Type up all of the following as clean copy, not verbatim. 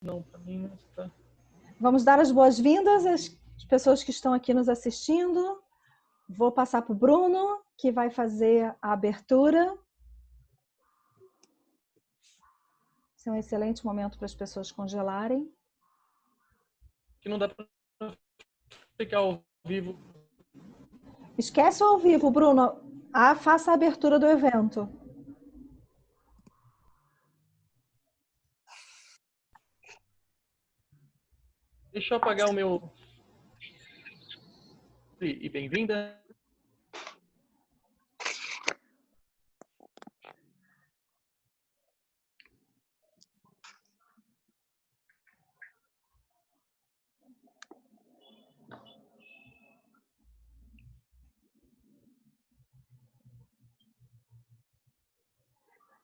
Não, para mim não está. Vamos dar as boas-vindas às pessoas que estão aqui nos assistindo. Vou passar para o Bruno, que vai fazer a abertura. Esse é um excelente momento para as pessoas congelarem. Que não dá para ficar ao vivo. Esquece o ao vivo, Bruno. Faça a abertura do evento. Deixa eu apagar o meu... E bem-vinda.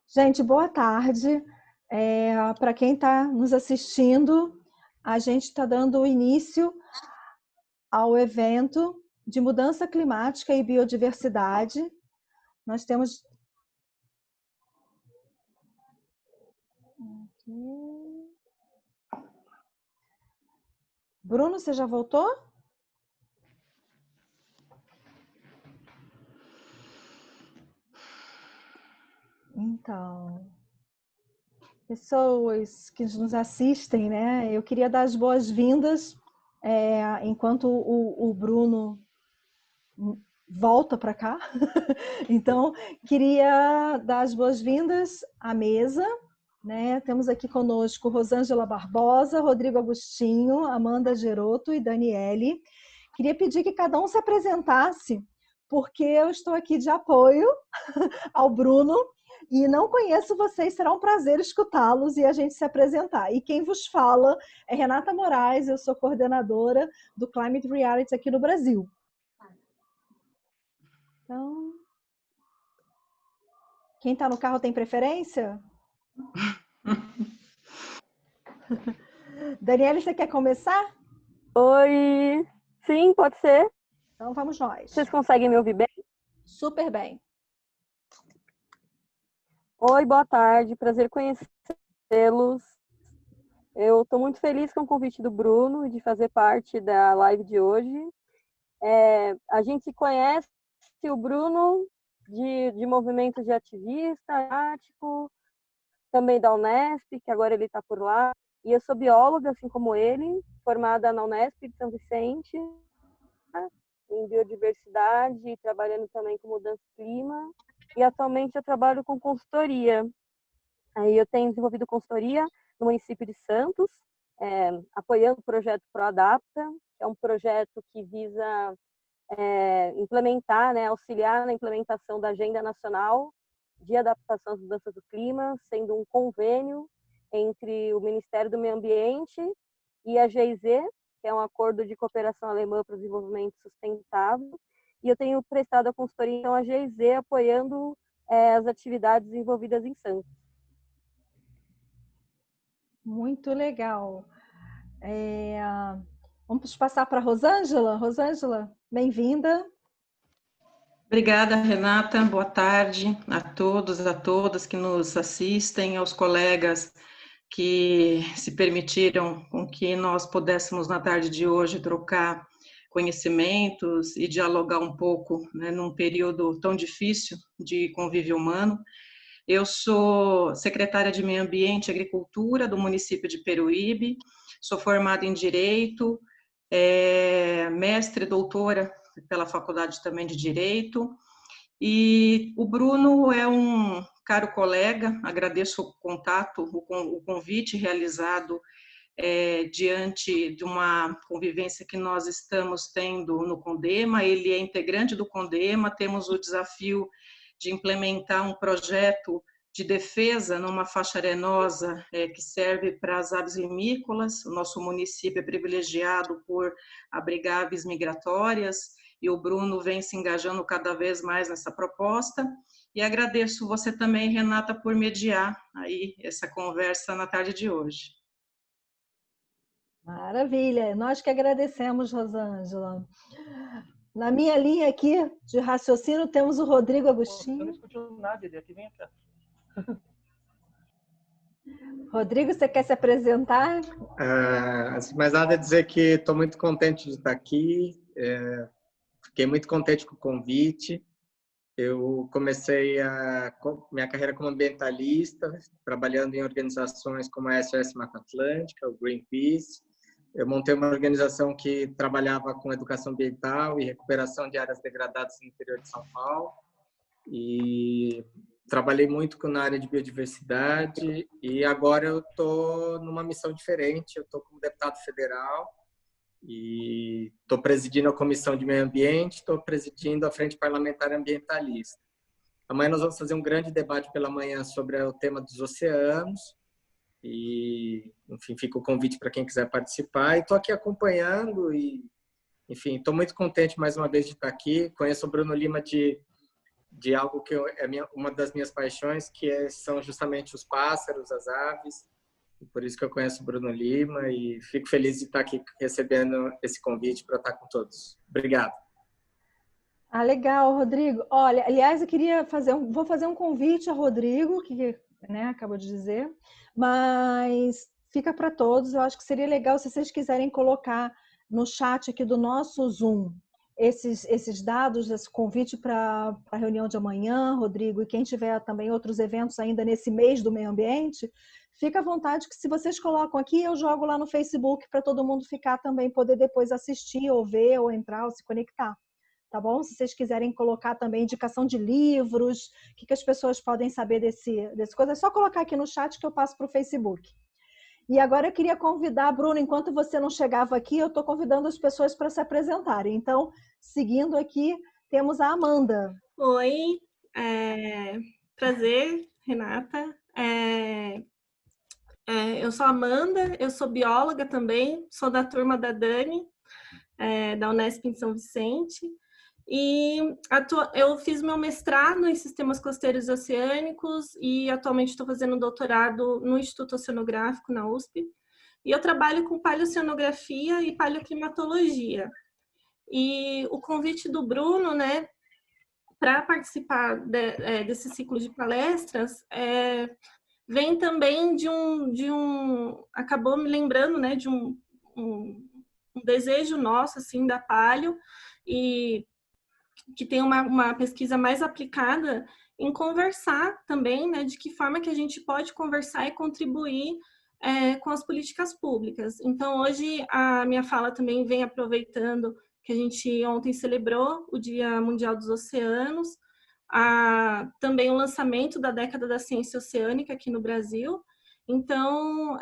Gente, boa tarde. Para quem está nos assistindo, a gente está dando início ao evento de mudança climática e biodiversidade. Nós temos... Bruno, você já voltou? Então, pessoas que nos assistem, né? Eu queria dar as boas-vindas enquanto o Bruno volta para cá. Então, queria dar as boas-vindas à mesa, né? Temos aqui conosco Rosângela Barbosa, Rodrigo Agostinho, Amanda Geroto e Daniele. Queria pedir que cada um se apresentasse, porque eu estou aqui de apoio ao Bruno e não conheço vocês, será um prazer escutá-los e a gente se apresentar. E quem vos fala é Renata Moraes, eu sou coordenadora do Climate Reality aqui no Brasil. Então, quem está no carro tem preferência? Daniele, você quer começar? Oi! Sim, pode ser. Então vamos nós. Vocês conseguem me ouvir bem? Super bem. Oi, boa tarde. Prazer conhecê-los. Eu estou muito feliz com o convite do Bruno e de fazer parte da live de hoje. A gente conhece o Bruno de movimentos de ativista, ático, também da Unesp, que agora ele está por lá. E eu sou bióloga, assim como ele, formada na Unesp de São Vicente, em biodiversidade, trabalhando também com mudança do clima. E atualmente eu trabalho com consultoria. Aí eu tenho desenvolvido consultoria no município de Santos, apoiando o projeto ProAdapta, que é um projeto que visa implementar, né, auxiliar na implementação da Agenda Nacional de Adaptação às Mudanças do Clima, sendo um convênio entre o Ministério do Meio Ambiente e a GIZ, que é um acordo de cooperação alemã para o desenvolvimento sustentável. E eu tenho prestado a consultoria então, à GIZ, apoiando as atividades envolvidas em Santos. Muito legal. Vamos passar para a Rosângela. Rosângela, bem-vinda. Obrigada, Renata. Boa tarde a todos, a todas que nos assistem, aos colegas que se permitiram com que nós pudéssemos, na tarde de hoje, trocar conhecimentos e dialogar um pouco, né, num período tão difícil de convívio humano. Eu sou secretária de Meio Ambiente e Agricultura do município de Peruíbe, sou formada em Direito, mestre e doutora pela Faculdade também de Direito, e o Bruno é um caro colega, agradeço o contato, o convite realizado diante de uma convivência que nós estamos tendo no CONDEMA. Ele é integrante do CONDEMA, temos o desafio de implementar um projeto de defesa numa faixa arenosa que serve para as aves limícolas. O nosso município é privilegiado por abrigar aves migratórias e o Bruno vem se engajando cada vez mais nessa proposta. E agradeço você também, Renata, por mediar aí essa conversa na tarde de hoje. Maravilha, nós que agradecemos, Rosângela. Na minha linha aqui de raciocínio temos o Rodrigo Agostinho. Eu não escuto nada, ele aqui vem cá. Rodrigo, você quer se apresentar? Antes de mais nada, dizer que estou muito contente de estar aqui. Fiquei muito contente com o convite. Eu comecei minha carreira como ambientalista, trabalhando em organizações como a SOS Mata Atlântica, o Greenpeace. Eu montei uma organização que trabalhava com educação ambiental e recuperação de áreas degradadas no interior de São Paulo. E trabalhei muito na área de biodiversidade e agora eu estou numa missão diferente. Eu estou como deputado federal e estou presidindo a Comissão de Meio Ambiente, estou presidindo a Frente Parlamentar Ambientalista. Amanhã nós vamos fazer um grande debate pela manhã sobre o tema dos oceanos e, enfim, fica o convite para quem quiser participar. E estou aqui acompanhando e, enfim, estou muito contente mais uma vez de estar aqui. Conheço o Bruno Lima de algo que uma das minhas paixões, são justamente os pássaros, as aves. Por isso que eu conheço o Bruno Lima e fico feliz de estar aqui recebendo esse convite para estar com todos. Obrigado. Legal, Rodrigo. Olha, aliás, eu queria vou fazer um convite a Rodrigo, que acabou de dizer, mas fica para todos. Eu acho que seria legal se vocês quiserem colocar no chat aqui do nosso Zoom esses dados, esse convite para a reunião de amanhã, Rodrigo, e quem tiver também outros eventos ainda nesse mês do meio ambiente, fica à vontade que se vocês colocam aqui, eu jogo lá no Facebook para todo mundo ficar também, poder depois assistir, ou ver, ou entrar, ou se conectar. Tá bom? Se vocês quiserem colocar também indicação de livros, o que as pessoas podem saber desse coisa, é só colocar aqui no chat que eu passo para o Facebook. E agora eu queria convidar, Bruno, enquanto você não chegava aqui, eu estou convidando as pessoas para se apresentarem. Então, seguindo aqui, temos a Amanda. Oi, prazer, Renata. Eu sou a Amanda, eu sou bióloga também, sou da turma da Dani, da Unesp em São Vicente. E eu fiz meu mestrado em sistemas costeiros e oceânicos e atualmente estou fazendo um doutorado no Instituto Oceanográfico, na USP. E eu trabalho com paleoceanografia e paleoclimatologia. E o convite do Bruno, né, para participar desse ciclo de palestras, vem também acabou me lembrando, né, de um desejo nosso, assim, da Paleo, e que tem uma pesquisa mais aplicada em conversar também, né, de que forma que a gente pode conversar e contribuir com as políticas públicas. Então, hoje, a minha fala também vem aproveitando que a gente ontem celebrou o Dia Mundial dos Oceanos, também o lançamento da Década da Ciência Oceânica aqui no Brasil. Então,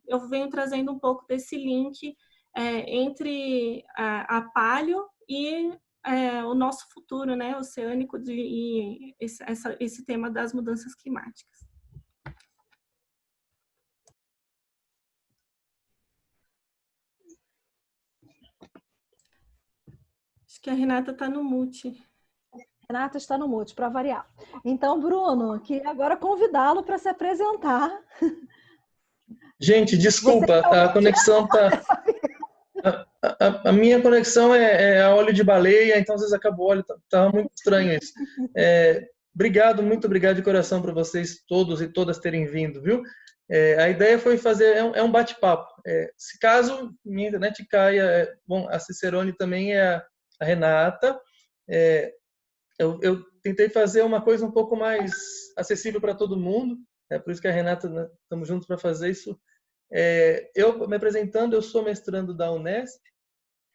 eu venho trazendo um pouco desse link entre a Paleo e o nosso futuro, né, oceânico, e esse tema das mudanças climáticas. Acho que a Renata está no mute. Renata está no mute, para variar. Então, Bruno, queria agora convidá-lo para se apresentar. Gente, desculpa, a conexão está... A minha conexão é a óleo de baleia, então às vezes acaba o óleo, tá muito estranho isso. Obrigado, muito obrigado de coração para vocês todos e todas terem vindo, viu? A ideia foi fazer, um bate-papo. Se caso minha internet caia, bom, a Cicerone também é a Renata. Eu tentei fazer uma coisa um pouco mais acessível para todo mundo, por isso que a Renata, né, estamos juntos para fazer isso. Eu me apresentando, eu sou mestrando da Unesp.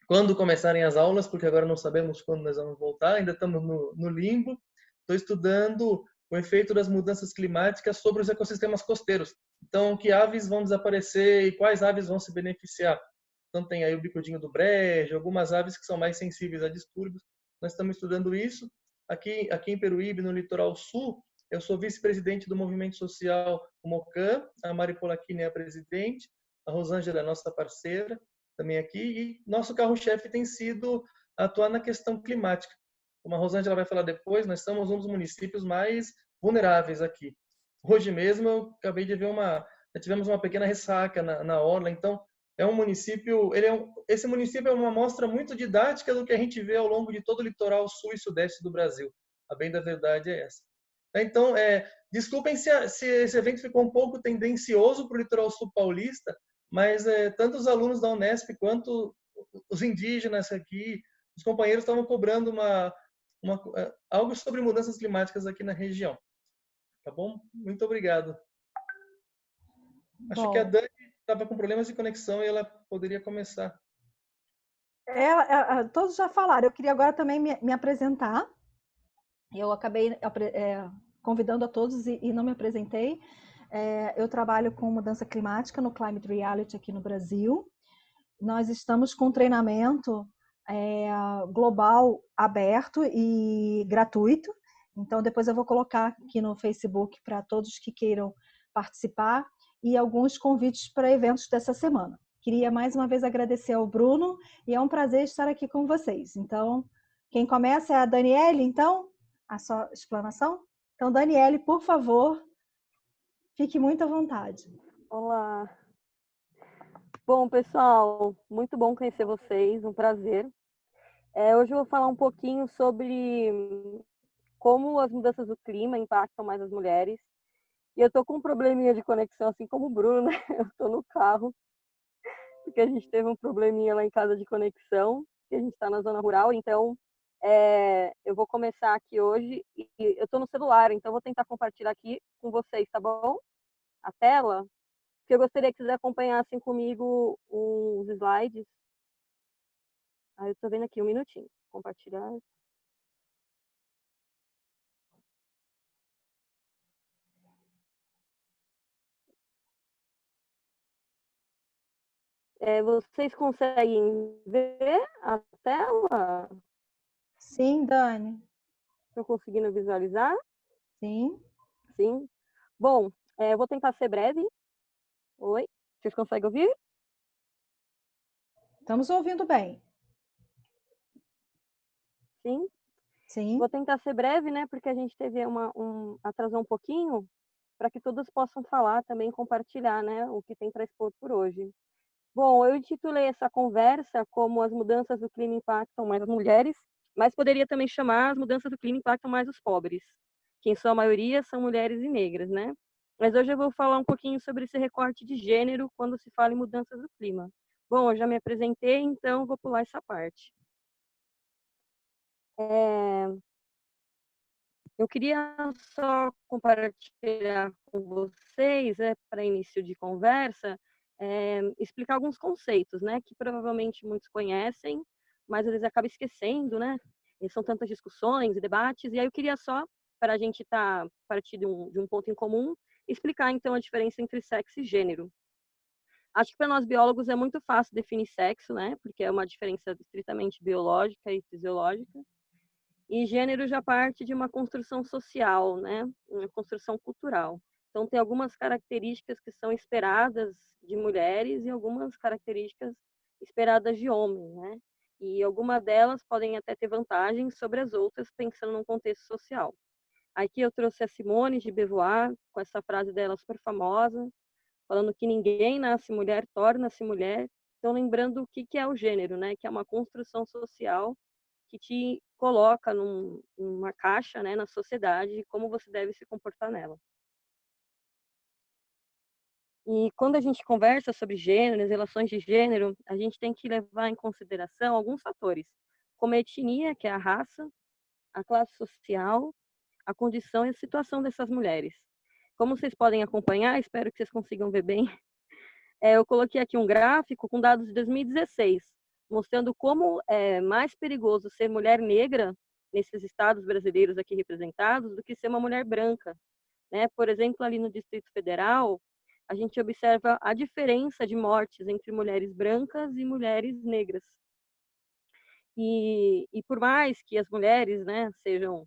Quando começarem as aulas, porque agora não sabemos quando nós vamos voltar, ainda estamos no limbo. Estou estudando o efeito das mudanças climáticas sobre os ecossistemas costeiros. Então, que aves vão desaparecer e quais aves vão se beneficiar? Então, tem aí o bicudinho do brejo, algumas aves que são mais sensíveis a distúrbios. Nós estamos estudando isso. Aqui em Peruíbe, no litoral sul, eu sou vice-presidente do movimento social Mocan, a Mari Polacchini é a presidente, a Rosângela é a nossa parceira também aqui, e nosso carro-chefe tem sido atuar na questão climática. Como a Rosângela vai falar depois, nós somos um dos municípios mais vulneráveis aqui. Hoje mesmo eu acabei de ver tivemos uma pequena ressaca na orla, então é um município, esse município é uma amostra muito didática do que a gente vê ao longo de todo o litoral sul e sudeste do Brasil. A bem da verdade é essa. Então, Desculpem se esse evento ficou um pouco tendencioso para o litoral sul paulista, mas tanto os alunos da Unesp quanto os indígenas aqui, os companheiros estavam cobrando algo sobre mudanças climáticas aqui na região. Tá bom? Muito obrigado. Acho que a Bom, Dani estava com problemas de conexão e ela poderia começar. todos já falaram. Eu queria agora também me apresentar. Eu acabei convidando a todos e não me apresentei. Eu trabalho com mudança climática no Climate Reality aqui no Brasil. Nós estamos com treinamento global aberto e gratuito. Então, depois eu vou colocar aqui no Facebook para todos que queiram participar e alguns convites para eventos dessa semana. Queria mais uma vez agradecer ao Bruno e é um prazer estar aqui com vocês. Então, quem começa é a Daniele, então, a sua explanação? Então, Daniele, por favor, fique muito à vontade. Olá. Bom, pessoal, muito bom conhecer vocês, um prazer. Hoje eu vou falar um pouquinho sobre como as mudanças do clima impactam mais as mulheres. E eu tô com um probleminha de conexão, assim como o Bruno, né? Eu tô no carro, porque a gente teve um probleminha lá em casa de conexão, que a gente está na zona rural, então eu vou começar aqui hoje, e eu tô no celular, então eu vou tentar compartilhar aqui com vocês, tá bom? A tela, porque eu gostaria que vocês acompanhassem comigo os slides. Aí eu tô vendo aqui, um minutinho. Compartilhar. Vocês conseguem ver a tela? Sim, Dani. Estão conseguindo visualizar? Sim. Sim. Bom, vou tentar ser breve. Oi? Vocês conseguem ouvir? Estamos ouvindo bem. Sim. Sim. Vou tentar ser breve, né? Porque a gente teve atrasou um pouquinho, para que todos possam falar também, compartilhar, né? O que tem para expor por hoje. Bom, eu intitulei essa conversa como as mudanças do clima impactam mais as mulheres, mas poderia também chamar as mudanças do clima impactam mais os pobres, que em sua maioria são mulheres e negras, né? Mas hoje eu vou falar um pouquinho sobre esse recorte de gênero quando se fala em mudanças do clima. Bom, eu já me apresentei, então vou pular essa parte. Eu queria só compartilhar com vocês, para início de conversa, explicar alguns conceitos, né, que provavelmente muitos conhecem, mas eles acabam esquecendo, né? E são tantas discussões e debates, e aí eu queria só, para a gente estar partir de um ponto em comum, explicar então a diferença entre sexo e gênero. Acho que para nós biólogos é muito fácil definir sexo, né, porque é uma diferença estritamente biológica e fisiológica. E gênero já parte de uma construção social, né? Uma construção cultural. Então, tem algumas características que são esperadas de mulheres e algumas características esperadas de homens, né? E algumas delas podem até ter vantagens sobre as outras, pensando num contexto social. Aqui eu trouxe a Simone de Beauvoir, com essa frase dela super famosa, falando que ninguém nasce mulher, torna-se mulher. Então, lembrando o que é o gênero, né? Que é uma construção social que te coloca numa caixa, né, na sociedade, e como você deve se comportar nela. E quando a gente conversa sobre gênero, as relações de gênero, a gente tem que levar em consideração alguns fatores, como a etnia, que é a raça, a classe social, a condição e a situação dessas mulheres. Como vocês podem acompanhar, espero que vocês consigam ver bem, eu coloquei aqui um gráfico com dados de 2016, mostrando como é mais perigoso ser mulher negra nesses estados brasileiros aqui representados do que ser uma mulher branca, né? Por exemplo, ali no Distrito Federal, a gente observa a diferença de mortes entre mulheres brancas e mulheres negras. E por mais que as mulheres, né, sejam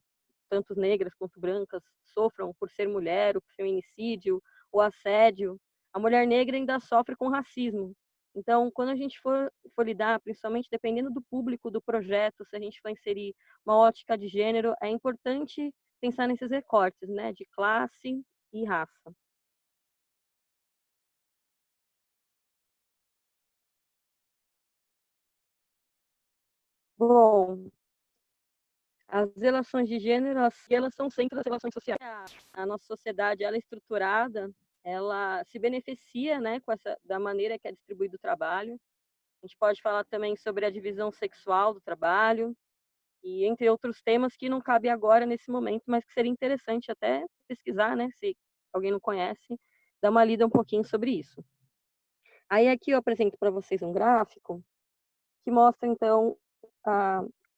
tanto negras quanto brancas, sofram por ser mulher, o feminicídio, o assédio, a mulher negra ainda sofre com racismo. Então, quando a gente for lidar, principalmente dependendo do público do projeto, se a gente for inserir uma ótica de gênero, é importante pensar nesses recortes, né, de classe e raça. Bom, As relações de gênero, elas são sempre das relações sociais. A nossa sociedade, ela é estruturada, ela se beneficia, né, da maneira que é distribuído o trabalho. A gente pode falar também sobre a divisão sexual do trabalho, e entre outros temas que não cabe agora nesse momento, mas que seria interessante até pesquisar, né, se alguém não conhece, dar uma lida um pouquinho sobre isso. Aí aqui eu apresento para vocês um gráfico que mostra, então,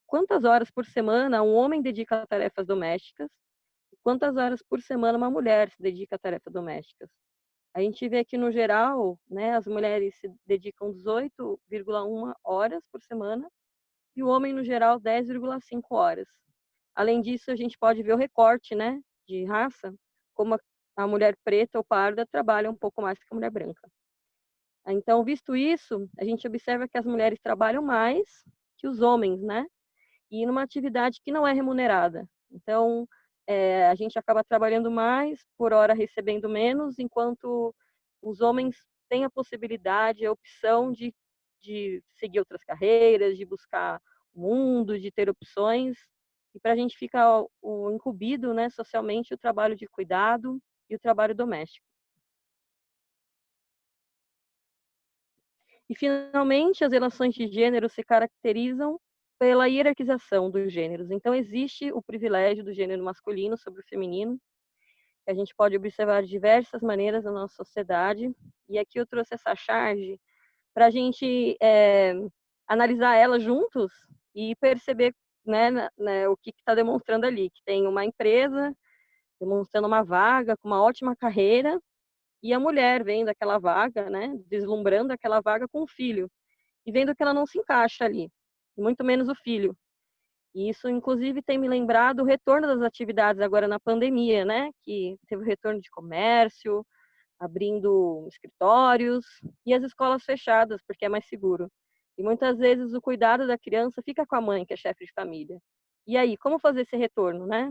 quantas horas por semana um homem dedica a tarefas domésticas e quantas horas por semana uma mulher se dedica a tarefas domésticas. A gente vê que, no geral, né, as mulheres se dedicam 18,1 horas por semana e o homem, no geral, 10,5 horas. Além disso, a gente pode ver o recorte, né, de raça, como a mulher preta ou parda trabalha um pouco mais que a mulher branca. Então, visto isso, a gente observa que as mulheres trabalham mais que os homens, né? E numa atividade que não é remunerada. Então, a gente acaba trabalhando mais, por hora recebendo menos, enquanto os homens têm a possibilidade, a opção de seguir outras carreiras, de buscar o mundo, de ter opções. E para a gente fica incumbido, né, socialmente, o trabalho de cuidado e o trabalho doméstico. E, finalmente, as relações de gênero se caracterizam pela hierarquização dos gêneros. Então, existe o privilégio do gênero masculino sobre o feminino, que a gente pode observar de diversas maneiras na nossa sociedade. E aqui eu trouxe essa charge para a gente analisar ela juntos e perceber, né, o que está demonstrando ali, que tem uma empresa demonstrando uma vaga com uma ótima carreira, e a mulher vendo aquela vaga, né, deslumbrando aquela vaga com o filho, e vendo que ela não se encaixa ali, muito menos o filho. E isso, inclusive, tem me lembrado o retorno das atividades agora na pandemia, né, que teve o retorno de comércio, abrindo escritórios, e as escolas fechadas, porque é mais seguro. E muitas vezes o cuidado da criança fica com a mãe, que é chefe de família. E aí, como fazer esse retorno, né?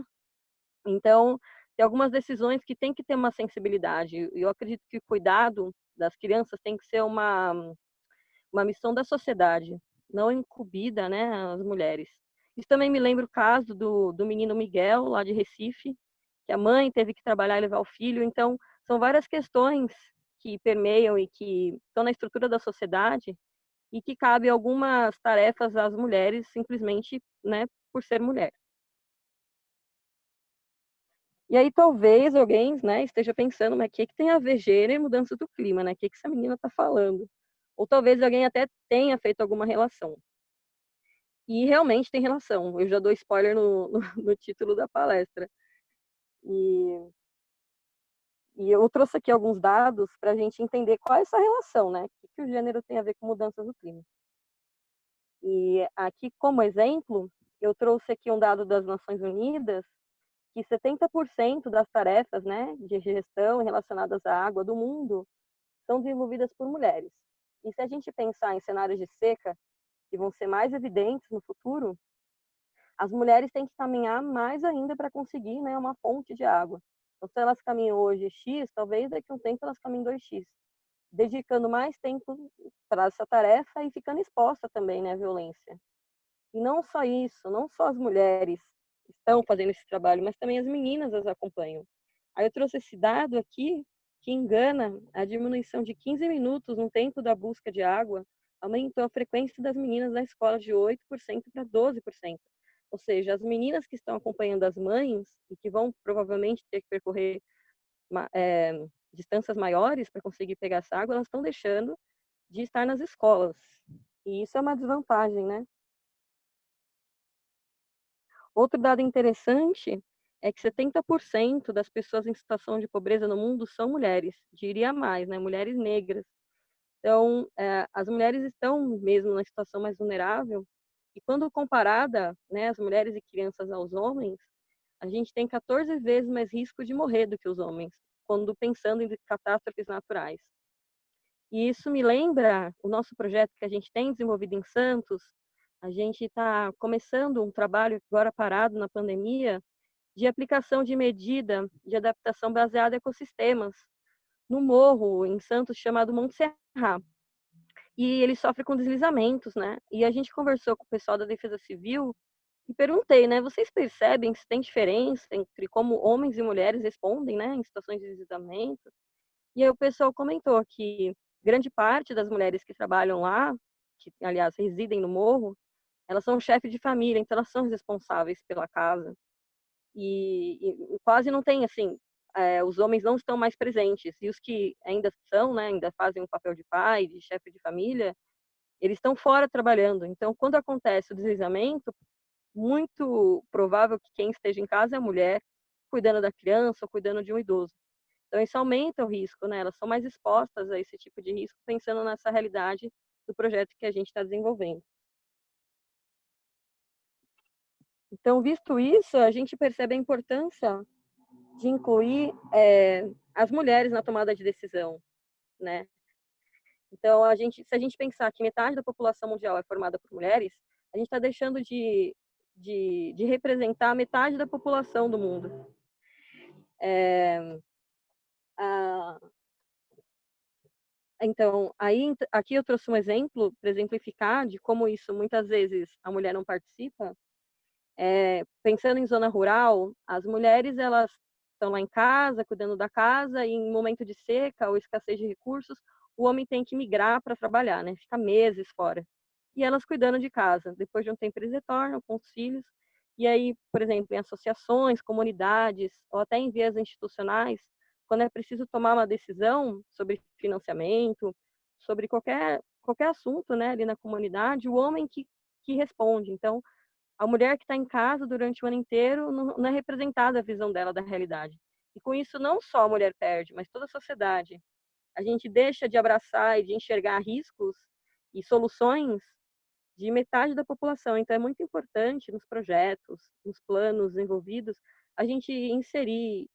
Então, tem algumas decisões que tem que ter uma sensibilidade. E eu acredito que o cuidado das crianças tem que ser uma missão da sociedade, não incumbida, né, às mulheres. Isso também me lembra o caso do menino Miguel, lá de Recife, que a mãe teve que trabalhar e levar o filho. Então, são várias questões que permeiam e que estão na estrutura da sociedade e que cabe algumas tarefas às mulheres simplesmente, né, por ser mulher. E aí talvez alguém, né, esteja pensando, mas o que tem a ver gênero e mudança do clima, né? O que essa menina está falando? Ou talvez alguém até tenha feito alguma relação. E realmente tem relação. Eu já dou spoiler no título da palestra. E eu trouxe aqui alguns dados para a gente entender qual é essa relação, né? O que o gênero tem a ver com mudanças do clima. E aqui, como exemplo, eu trouxe aqui um dado das Nações Unidas, que 70% das tarefas, né, de gestão relacionadas à água do mundo são desenvolvidas por mulheres. E se a gente pensar em cenários de seca, que vão ser mais evidentes no futuro, as mulheres têm que caminhar mais ainda para conseguir, né, uma fonte de água. Então, se elas caminham hoje X, talvez daqui a um tempo elas caminhem 2X, dedicando mais tempo para essa tarefa e ficando exposta também, né, à violência. E não só isso, não só as mulheres estão fazendo esse trabalho, mas também as meninas as acompanham. Aí eu trouxe esse dado aqui, que engana a diminuição de 15 minutos no tempo da busca de água, aumentou a frequência das meninas na escola de 8% para 12%. Ou seja, as meninas que estão acompanhando as mães e que vão provavelmente ter que percorrer distâncias maiores para conseguir pegar essa água, elas estão deixando de estar nas escolas. E isso é uma desvantagem, né? Outro dado interessante é que 70% das pessoas em situação de pobreza no mundo são mulheres, diria mais, né? Mulheres negras. Então, as mulheres estão mesmo na situação mais vulnerável, e quando comparada, né, as mulheres e crianças aos homens, a gente tem 14 vezes mais risco de morrer do que os homens, quando pensando em catástrofes naturais. E isso me lembra o nosso projeto que a gente tem desenvolvido em Santos. A gente está começando um trabalho agora parado na pandemia de aplicação de medida de adaptação baseada em ecossistemas no morro em Santos chamado Monte Serra. E ele sofre com deslizamentos, né? E a gente conversou com o pessoal da Defesa Civil E perguntei, né, vocês percebem se tem diferença entre como homens e mulheres respondem, né, em situações de deslizamento? E aí o pessoal comentou que grande parte das mulheres que trabalham lá, que aliás residem no morro, elas são chefes de família, então elas são responsáveis pela casa. E quase não tem, assim, os homens não estão mais presentes. E os que ainda são, né, ainda fazem o papel de pai, de chefe de família, eles estão fora trabalhando. Então, quando acontece o deslizamento, muito provável que quem esteja em casa é a mulher, cuidando da criança ou cuidando de um idoso. Então, isso aumenta o risco, né? Elas são mais expostas a esse tipo de risco, pensando nessa realidade do projeto que a gente está desenvolvendo. Então, visto isso, a gente percebe a importância de incluir as mulheres na tomada de decisão, né? Então, se a gente pensar que metade da população mundial é formada por mulheres, a gente está deixando de representar metade da população do mundo. Então, aqui eu trouxe um exemplo para exemplificar de como isso muitas vezes a mulher não participa. Pensando em zona rural, as mulheres elas estão lá em casa, cuidando da casa, e em momento de seca ou escassez de recursos, o homem tem que migrar para trabalhar, né? Fica meses fora. E elas cuidando de casa. Depois de um tempo eles retornam com os filhos. E aí, por exemplo, em associações, comunidades, ou até em vias institucionais, quando é preciso tomar uma decisão sobre financiamento, sobre qualquer assunto, né, ali na comunidade, o homem que responde. Então, a mulher que está em casa durante o ano inteiro não é representada a visão dela da realidade. E com isso, não só a mulher perde, mas toda a sociedade. A gente deixa de abraçar e de enxergar riscos e soluções de metade da população. Então, é muito importante nos projetos, nos planos envolvidos, a gente inserir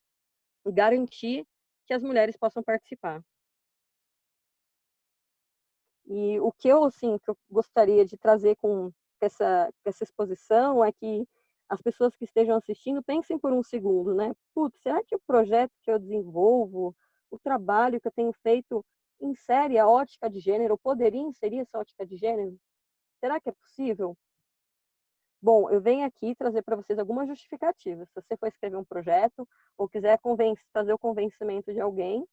e garantir que as mulheres possam participar. E o que eu, assim, que eu gostaria de trazer com essa exposição é que as pessoas que estejam assistindo pensem por um segundo, né? Putz, será que o projeto que eu desenvolvo, o trabalho que eu tenho feito, insere a ótica de gênero, ou poderia inserir essa ótica de gênero? Será que é possível? Bom, eu venho aqui trazer para vocês algumas justificativas. Se você for escrever um projeto ou quiser fazer o convencimento de alguém,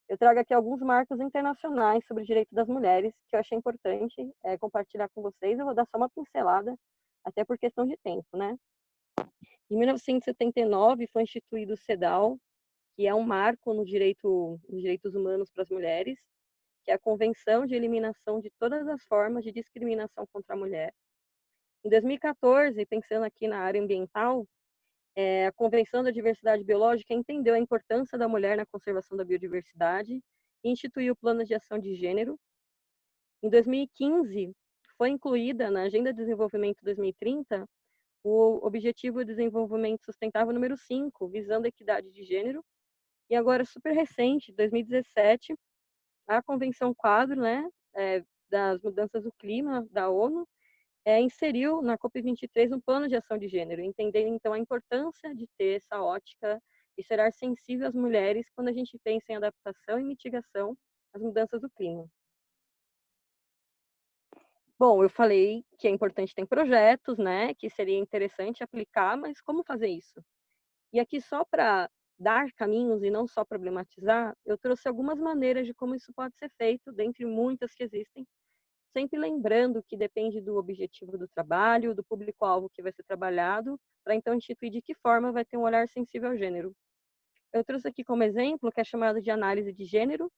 eu trago aqui alguns marcos internacionais sobre o direito das mulheres que eu achei importante compartilhar com vocês. Eu vou dar só uma pincelada, até por questão de tempo, né? Em 1979 foi instituído o CEDAW, que é um marco nos direitos humanos para as mulheres, que é a Convenção de Eliminação de Todas as Formas de Discriminação contra a Mulher. Em 2014, pensando aqui na área ambiental, a Convenção da Diversidade Biológica entendeu a importância da mulher na conservação da biodiversidade e instituiu o Plano de Ação de Gênero. Em 2015, foi incluída na Agenda de Desenvolvimento 2030 o Objetivo de Desenvolvimento Sustentável número 5, visando a equidade de gênero. E agora, super recente, 2017, a Convenção Quadro, né, das Mudanças do Clima da ONU, inseriu na COP23 um plano de ação de gênero, entendendo então a importância de ter essa ótica e ser sensível às mulheres quando a gente pensa em adaptação e mitigação às mudanças do clima. Bom, eu falei que é importante ter projetos, né, que seria interessante aplicar, mas como fazer isso? E aqui só para dar caminhos e não só problematizar, eu trouxe algumas maneiras de como isso pode ser feito, dentre muitas que existem, sempre lembrando que depende do objetivo do trabalho, do público-alvo que vai ser trabalhado, para então instituir de que forma vai ter um olhar sensível ao gênero. Eu trouxe aqui como exemplo o que é chamado de análise de gênero,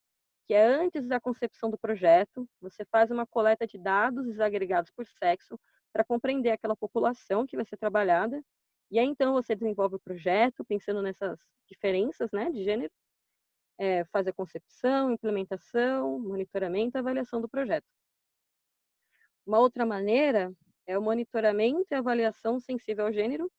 que é antes da concepção do projeto, você faz uma coleta de dados desagregados por sexo para compreender aquela população que vai ser trabalhada, e aí então você desenvolve o projeto pensando nessas diferenças, né, de gênero, faz a concepção, implementação, monitoramento e avaliação do projeto. Uma outra maneira é o monitoramento e avaliação sensível ao gênero,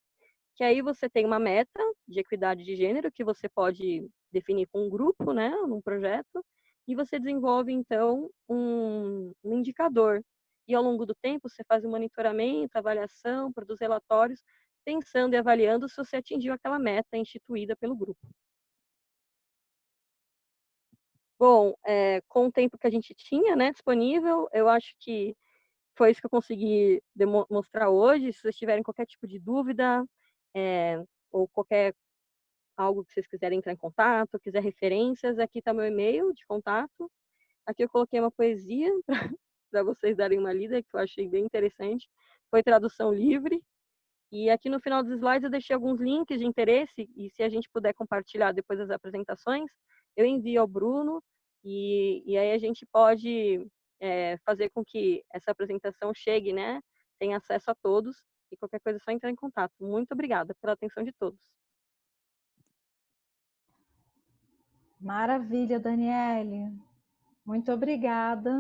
que aí você tem uma meta de equidade de gênero que você pode definir com um grupo, né, num projeto, e você desenvolve então um indicador. E ao longo do tempo você faz o monitoramento, avaliação, produz relatórios, pensando e avaliando se você atingiu aquela meta instituída pelo grupo. Bom, com o tempo que a gente tinha, né, disponível, eu acho que foi isso que eu consegui mostrar hoje. Se vocês tiverem qualquer tipo de dúvida, ou qualquer algo que vocês quiserem entrar em contato, quiser referências, aqui está meu e-mail de contato. Aqui eu coloquei uma poesia para vocês darem uma lida, que eu achei bem interessante. Foi tradução livre. E aqui no final dos slides eu deixei alguns links de interesse, e se a gente puder compartilhar depois das apresentações, eu envio ao Bruno, e aí a gente pode fazer com que essa apresentação chegue, né? Tenha acesso a todos, e qualquer coisa é só entrar em contato. Muito obrigada pela atenção de todos. Maravilha, Daniele. Muito obrigada.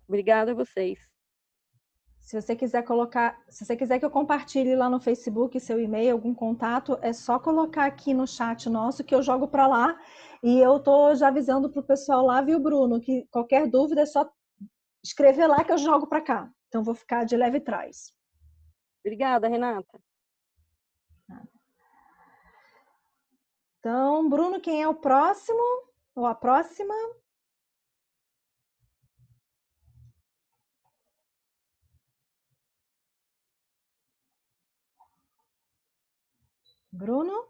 Obrigada a vocês. Se você quiser que eu compartilhe lá no Facebook seu e-mail, algum contato, é só colocar aqui no chat nosso que eu jogo para lá. E eu tô já avisando para o pessoal lá, viu, Bruno, que qualquer dúvida é só escrever lá que eu jogo para cá. Então vou ficar de leve trás. Obrigada, Renata. Então, Bruno, quem é o próximo ou a próxima? Bruno?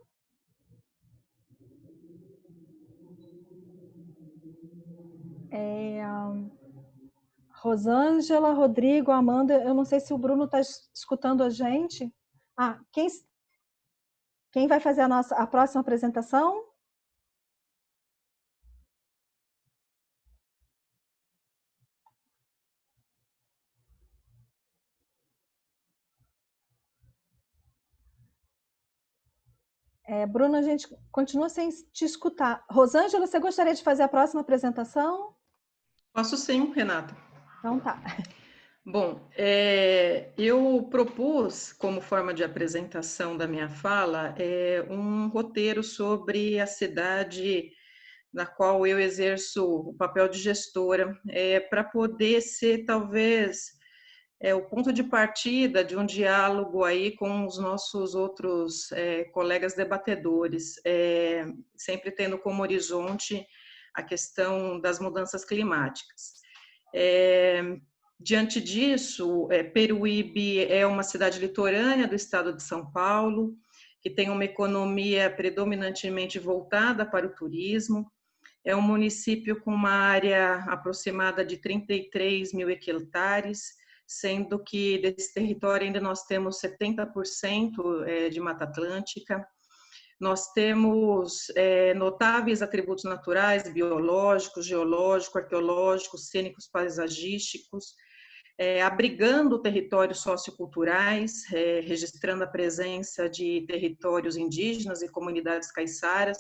Rosângela, Rodrigo, Amanda, eu não sei se o Bruno está escutando a gente. Quem vai fazer a próxima apresentação? Bruno, a gente continua sem te escutar. Rosângela, você gostaria de fazer a próxima apresentação? Posso sim, Renata. Então tá. Bom, eu propus, como forma de apresentação da minha fala, um roteiro sobre a cidade na qual eu exerço o papel de gestora, para poder ser, talvez, o ponto de partida de um diálogo aí com os nossos outros colegas debatedores, sempre tendo como horizonte a questão das mudanças climáticas. Diante disso, Peruíbe é uma cidade litorânea do estado de São Paulo, que tem uma economia predominantemente voltada para o turismo. É um município com uma área aproximada de 33 mil hectares, sendo que desse território ainda nós temos 70% de Mata Atlântica. Nós temos notáveis atributos naturais, biológicos, geológicos, arqueológicos, cênicos, paisagísticos, abrigando territórios socioculturais, registrando a presença de territórios indígenas e comunidades caiçaras,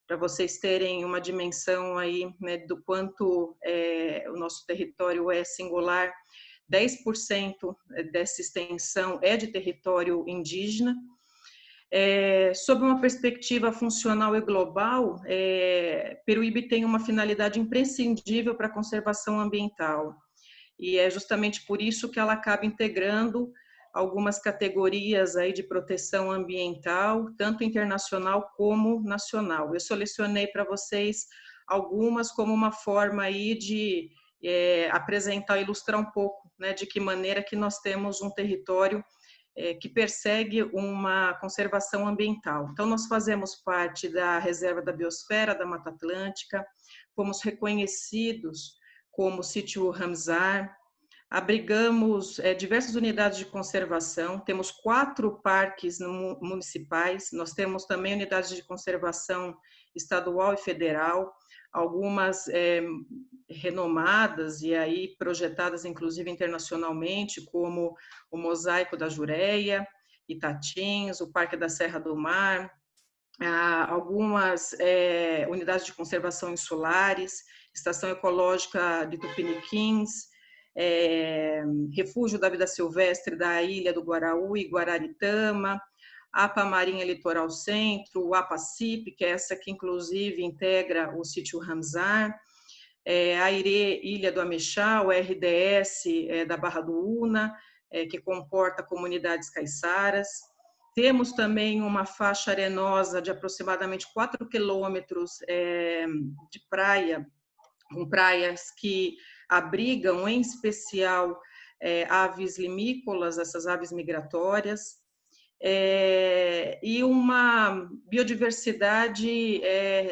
para vocês terem uma dimensão aí, né, do quanto o nosso território é singular. 10% dessa extensão é de território indígena. Sob uma perspectiva funcional e global, Peruíbe tem uma finalidade imprescindível para a conservação ambiental, e é justamente por isso que ela acaba integrando algumas categorias aí de proteção ambiental, tanto internacional como nacional. Eu selecionei para vocês algumas como uma forma aí de apresentar, ilustrar um pouco, né, de que maneira que nós temos um território que persegue uma conservação ambiental. Então, nós fazemos parte da Reserva da Biosfera da Mata Atlântica, fomos reconhecidos como sítio Ramsar, abrigamos diversas unidades de conservação, temos 4 parques municipais, nós temos também unidades de conservação estadual e federal, algumas renomadas e aí projetadas inclusive internacionalmente, como o Mosaico da Jureia, Itatins, o Parque da Serra do Mar, algumas unidades de conservação insulares, Estação Ecológica de Tupiniquins, Refúgio da Vida Silvestre da Ilha do Guaraú e Guararitama, APA Marinha Litoral Centro, o APA-CIP, que é essa que inclusive integra o sítio Ramsar, a Airê, Ilha do Ameixal, o RDS da Barra do Una, que comporta comunidades caiçaras. Temos também uma faixa arenosa de aproximadamente 4 quilômetros de praia, com praias que abrigam, em especial, aves limícolas, essas aves migratórias, e uma biodiversidade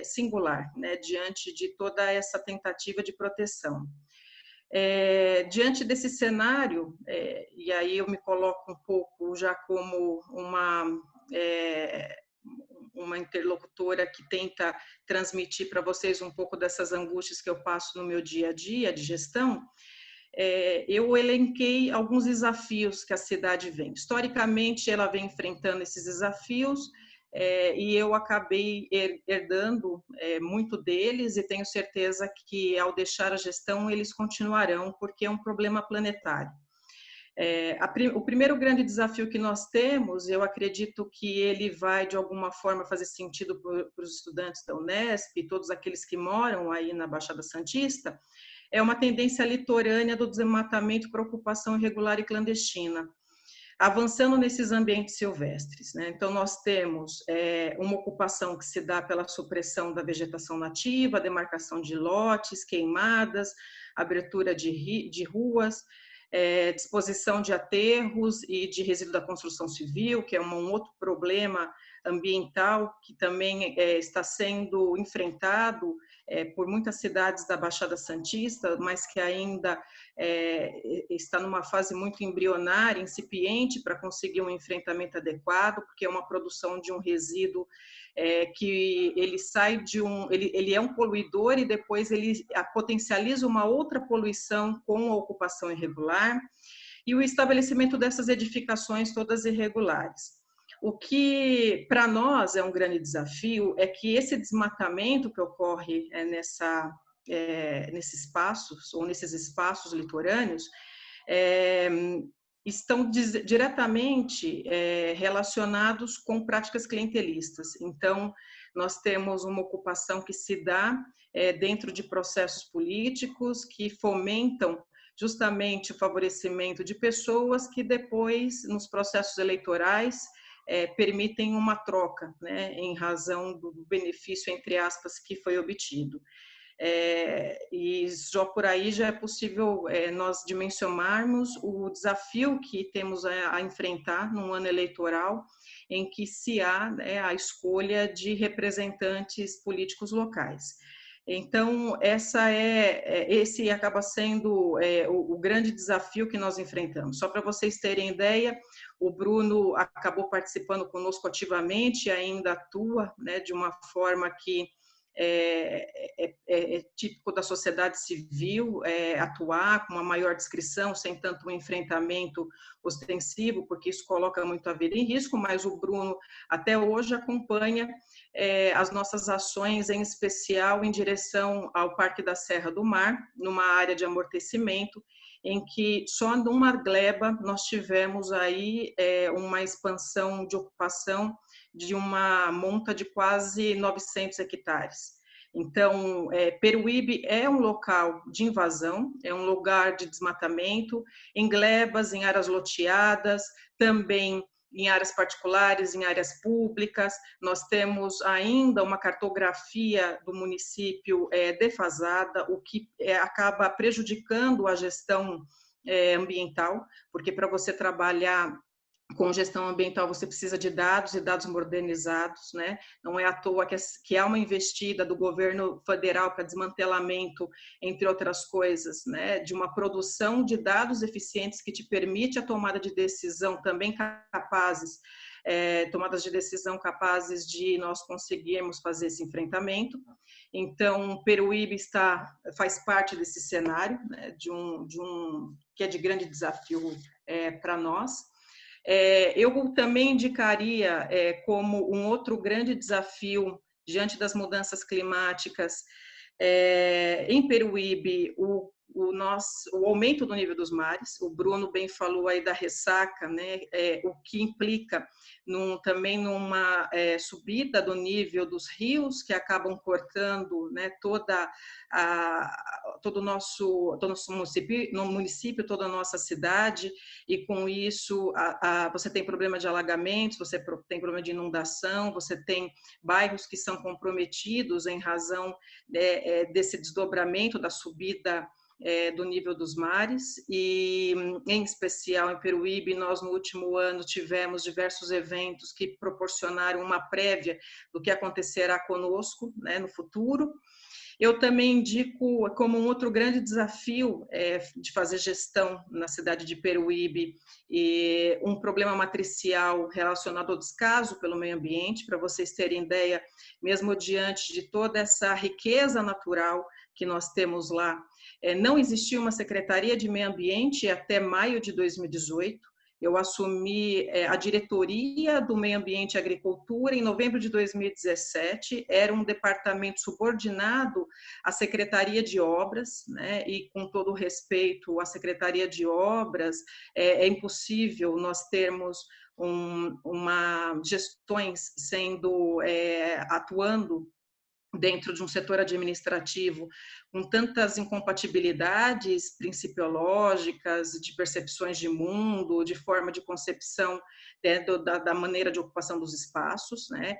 singular, né, diante de toda essa tentativa de proteção. Diante desse cenário, e aí eu me coloco um pouco já como uma interlocutora que tenta transmitir para vocês um pouco dessas angústias que eu passo no meu dia a dia de gestão, eu elenquei alguns desafios que a cidade vem. Historicamente, ela vem enfrentando esses desafios, e eu acabei herdando muito deles, e tenho certeza que, ao deixar a gestão, eles continuarão, porque é um problema planetário. O primeiro grande desafio que nós temos, eu acredito que ele vai, de alguma forma, fazer sentido para os estudantes da Unesp e todos aqueles que moram aí na Baixada Santista, é uma tendência litorânea do desmatamento para ocupação irregular e clandestina, avançando nesses ambientes silvestres, né? Então, nós temos uma ocupação que se dá pela supressão da vegetação nativa, demarcação de lotes, queimadas, abertura de ruas, disposição de aterros e de resíduo da construção civil, que é um outro problema ambiental que também está sendo enfrentado por muitas cidades da Baixada Santista, mas que ainda está numa fase muito embrionária, incipiente, para conseguir um enfrentamento adequado, porque é uma produção de um resíduo que ele sai ele é um poluidor e depois ele potencializa uma outra poluição com a ocupação irregular e o estabelecimento dessas edificações todas irregulares. O que, para nós, é um grande desafio é que esse desmatamento que ocorre nesses espaços, ou nesses espaços litorâneos, estão diretamente relacionados com práticas clientelistas. Então, nós temos uma ocupação que se dá dentro de processos políticos que fomentam justamente o favorecimento de pessoas que depois, nos processos eleitorais, permitem uma troca, né, em razão do benefício, entre aspas, que foi obtido. E já por aí já é possível nós dimensionarmos o desafio que temos a enfrentar num ano eleitoral em que se há a escolha de representantes políticos locais. Então, esse acaba sendo o grande desafio que nós enfrentamos. Só para vocês terem ideia, o Bruno acabou participando conosco ativamente, ainda atua, né, de uma forma que é típico da sociedade civil atuar com uma maior discrição, sem tanto um enfrentamento ostensivo, porque isso coloca muito a vida em risco, mas o Bruno até hoje acompanha as nossas ações, em especial em direção ao Parque da Serra do Mar, numa área de amortecimento, em que só numa gleba nós tivemos aí uma expansão de ocupação de uma monta de quase 900 hectares. Então, Peruíbe é um local de invasão, é um lugar de desmatamento, em glebas, em áreas loteadas, também em áreas particulares, em áreas públicas. Nós temos ainda uma cartografia do município defasada, o que acaba prejudicando a gestão ambiental, porque para você trabalhar com gestão ambiental você precisa de dados e dados modernizados, né? Não é à toa que há uma investida do governo federal para desmantelamento, entre outras coisas, né? De uma produção de dados eficientes que te permite a tomada de decisão também capazes, tomadas de decisão capazes de nós conseguirmos fazer esse enfrentamento. Então, Peruíbe faz parte desse cenário, né? Que é de grande desafio para nós. Eu também indicaria como um outro grande desafio diante das mudanças climáticas em Peruíbe o aumento do nível dos mares. O Bruno bem falou aí da ressaca, né? O que implica também numa subida do nível dos rios que acabam cortando, né, toda todo o nosso município, toda a nossa cidade, e com isso você tem problema de alagamentos, você tem problema de inundação, você tem bairros que são comprometidos em razão desse desdobramento da subida do nível dos mares, e em especial em Peruíbe, nós no último ano tivemos diversos eventos que proporcionaram uma prévia do que acontecerá conosco, né, no futuro. Eu também indico como um outro grande desafio de fazer gestão na cidade de Peruíbe um problema matricial relacionado ao descaso pelo meio ambiente. Para vocês terem ideia, mesmo diante de toda essa riqueza natural que nós temos lá, não existia uma Secretaria de Meio Ambiente até maio de 2018. Eu assumi a diretoria do Meio Ambiente e Agricultura em novembro de 2017, era um departamento subordinado à Secretaria de Obras, né? E com todo o respeito à Secretaria de Obras, é impossível nós termos gestões atuando dentro de um setor administrativo com tantas incompatibilidades principiológicas, de percepções de mundo, de forma de concepção da maneira de ocupação dos espaços, né?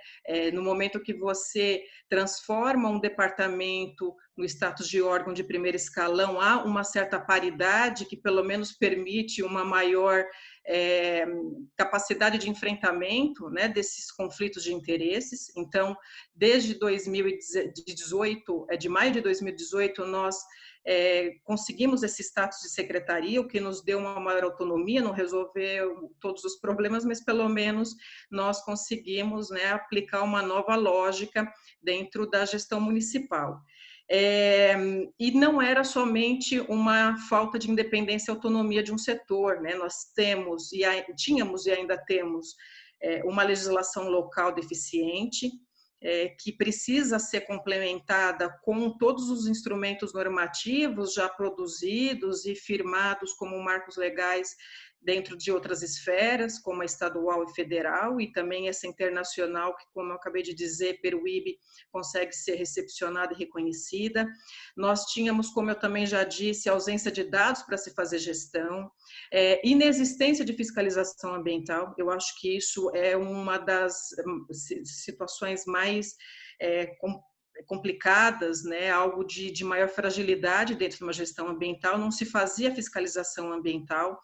No momento que você transforma um departamento no status de órgão de primeiro escalão, há uma certa paridade que pelo menos permite uma maior capacidade de enfrentamento, né, desses conflitos de interesses. Então, desde 2018, de maio de 2018, nós conseguimos esse status de secretaria, o que nos deu uma maior autonomia, não resolveu todos os problemas, mas pelo menos nós conseguimos, né, aplicar uma nova lógica dentro da gestão municipal. E não era somente uma falta de independência e autonomia de um setor, né? Nós tínhamos e ainda temos uma legislação local deficiente, que precisa ser complementada com todos os instrumentos normativos já produzidos e firmados como marcos legais dentro de outras esferas, como a estadual e federal, e também essa internacional, que, como eu acabei de dizer, Peruíbe consegue ser recepcionada e reconhecida. Nós tínhamos, como eu também já disse, ausência de dados para se fazer gestão, inexistência de fiscalização ambiental. Eu acho que isso é uma das situações mais complicadas, né? Algo de maior fragilidade dentro de uma gestão ambiental. Não se fazia fiscalização ambiental.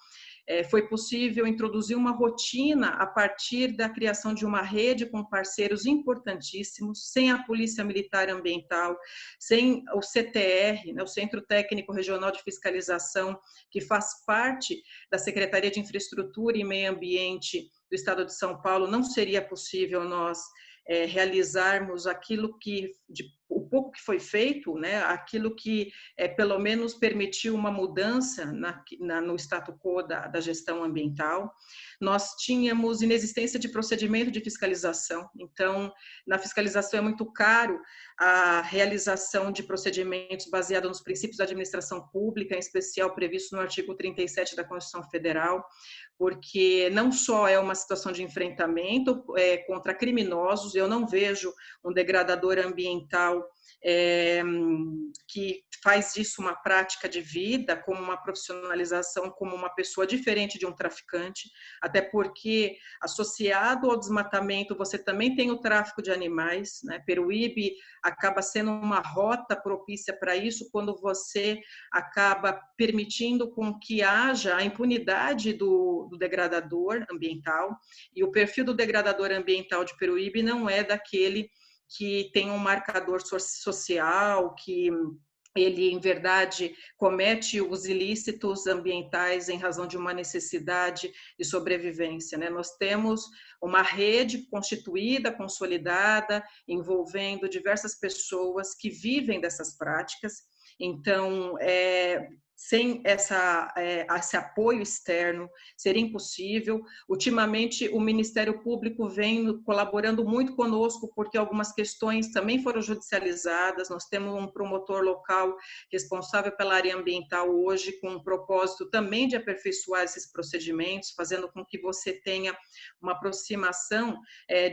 Foi possível introduzir uma rotina a partir da criação de uma rede com parceiros importantíssimos, sem a Polícia Militar Ambiental, sem o CTR, né, o Centro Técnico Regional de Fiscalização, que faz parte da Secretaria de Infraestrutura e Meio Ambiente do Estado de São Paulo. Não seria possível nós realizarmos aquilo o pouco que foi feito, né, aquilo que pelo menos permitiu uma mudança no status quo da gestão ambiental. Nós tínhamos inexistência de procedimento de fiscalização, então na fiscalização é muito caro a realização de procedimentos baseados nos princípios da administração pública, em especial previsto no artigo 37 da Constituição Federal, porque não só é uma situação de enfrentamento contra criminosos, eu não vejo um degradador ambiental que faz disso uma prática de vida, como uma profissionalização, como uma pessoa diferente de um traficante, até porque associado ao desmatamento você também tem o tráfico de animais, né? Peruíbe acaba sendo uma rota propícia para isso quando você acaba permitindo com que haja a impunidade do degradador ambiental, e o perfil do degradador ambiental de Peruíbe não é daquele que tem um marcador social, que ele, em verdade, comete os ilícitos ambientais em razão de uma necessidade de sobrevivência, né? Nós temos uma rede constituída, consolidada, envolvendo diversas pessoas que vivem dessas práticas. Então, sem esse apoio externo, seria impossível. Ultimamente, o Ministério Público vem colaborando muito conosco, porque algumas questões também foram judicializadas. Nós temos um promotor local responsável pela área ambiental hoje, com um propósito também de aperfeiçoar esses procedimentos, fazendo com que você tenha uma aproximação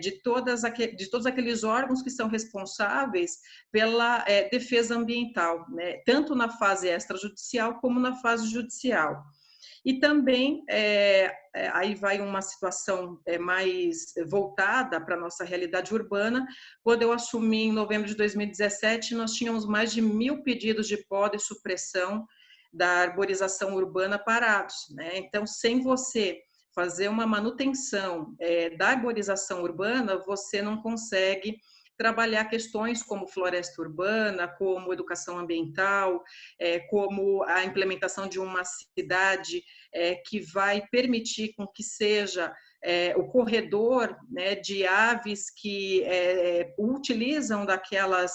de todos aqueles órgãos que são responsáveis pela defesa ambiental, né? Tanto na fase extrajudicial como na fase judicial. E também, aí vai uma situação mais voltada para a nossa realidade urbana. Quando eu assumi em novembro de 2017, nós tínhamos mais de 1.000 pedidos de poda e supressão da arborização urbana parados, né? Então, sem você fazer uma manutenção da arborização urbana, você não consegue trabalhar questões como floresta urbana, como educação ambiental, como a implementação de uma cidade que vai permitir com que seja o corredor, né, de aves que utilizam daquela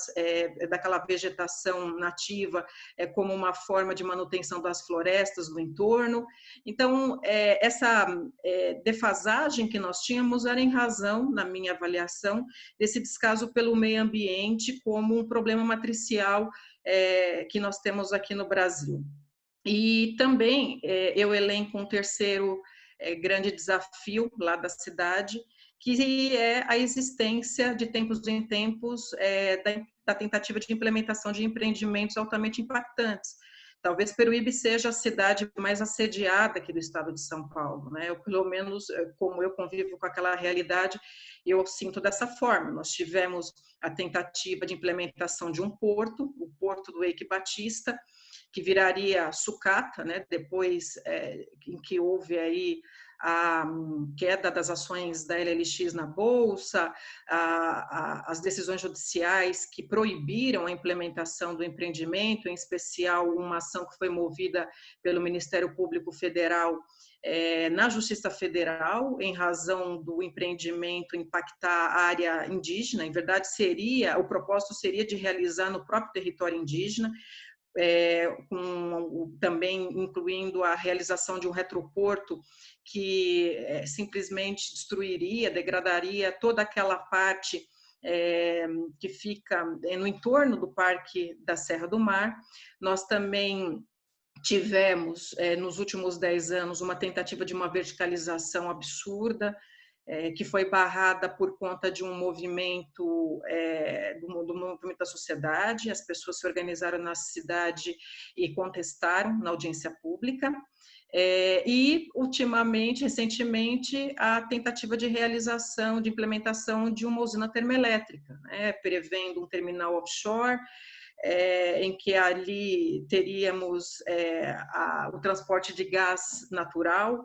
vegetação nativa como uma forma de manutenção das florestas do entorno. Então, essa defasagem que nós tínhamos era em razão, na minha avaliação, desse descaso pelo meio ambiente como um problema matricial que nós temos aqui no Brasil. E também eu elenco um terceiro grande desafio lá da cidade, que é a existência, de tempos em tempos, da tentativa de implementação de empreendimentos altamente impactantes. Talvez Peruíbe seja a cidade mais assediada aqui do estado de São Paulo, né? Eu, pelo menos, como eu convivo com aquela realidade, eu sinto dessa forma. Nós tivemos a tentativa de implementação de um porto, o Porto do Eike Batista, que viraria sucata, né? Depois em que houve aí a queda das ações da LLX na Bolsa, as decisões judiciais que proibiram a implementação do empreendimento, em especial uma ação que foi movida pelo Ministério Público Federal na Justiça Federal, em razão do empreendimento impactar a área indígena. Em verdade, o propósito seria de realizar no próprio território indígena, também incluindo a realização de um retroporto que simplesmente destruiria, degradaria toda aquela parte que fica no entorno do Parque da Serra do Mar. Nós também tivemos, nos últimos 10 anos, uma tentativa de uma verticalização absurda, que foi barrada por conta de um movimento, do movimento da sociedade. As pessoas se organizaram na cidade e contestaram na audiência pública. E, recentemente, a tentativa de realização, de implementação de uma usina termoelétrica, né, prevendo um terminal offshore, em que ali teríamos o transporte de gás natural.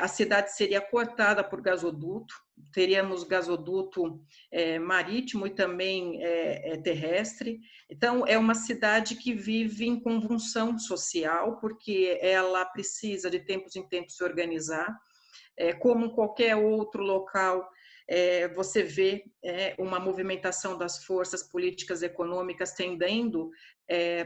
A cidade seria cortada por gasoduto, teríamos gasoduto marítimo e também terrestre. Então, é uma cidade que vive em convulsão social, porque ela precisa de tempos em tempos se organizar. Como qualquer outro local, você vê uma movimentação das forças políticas e econômicas tendendo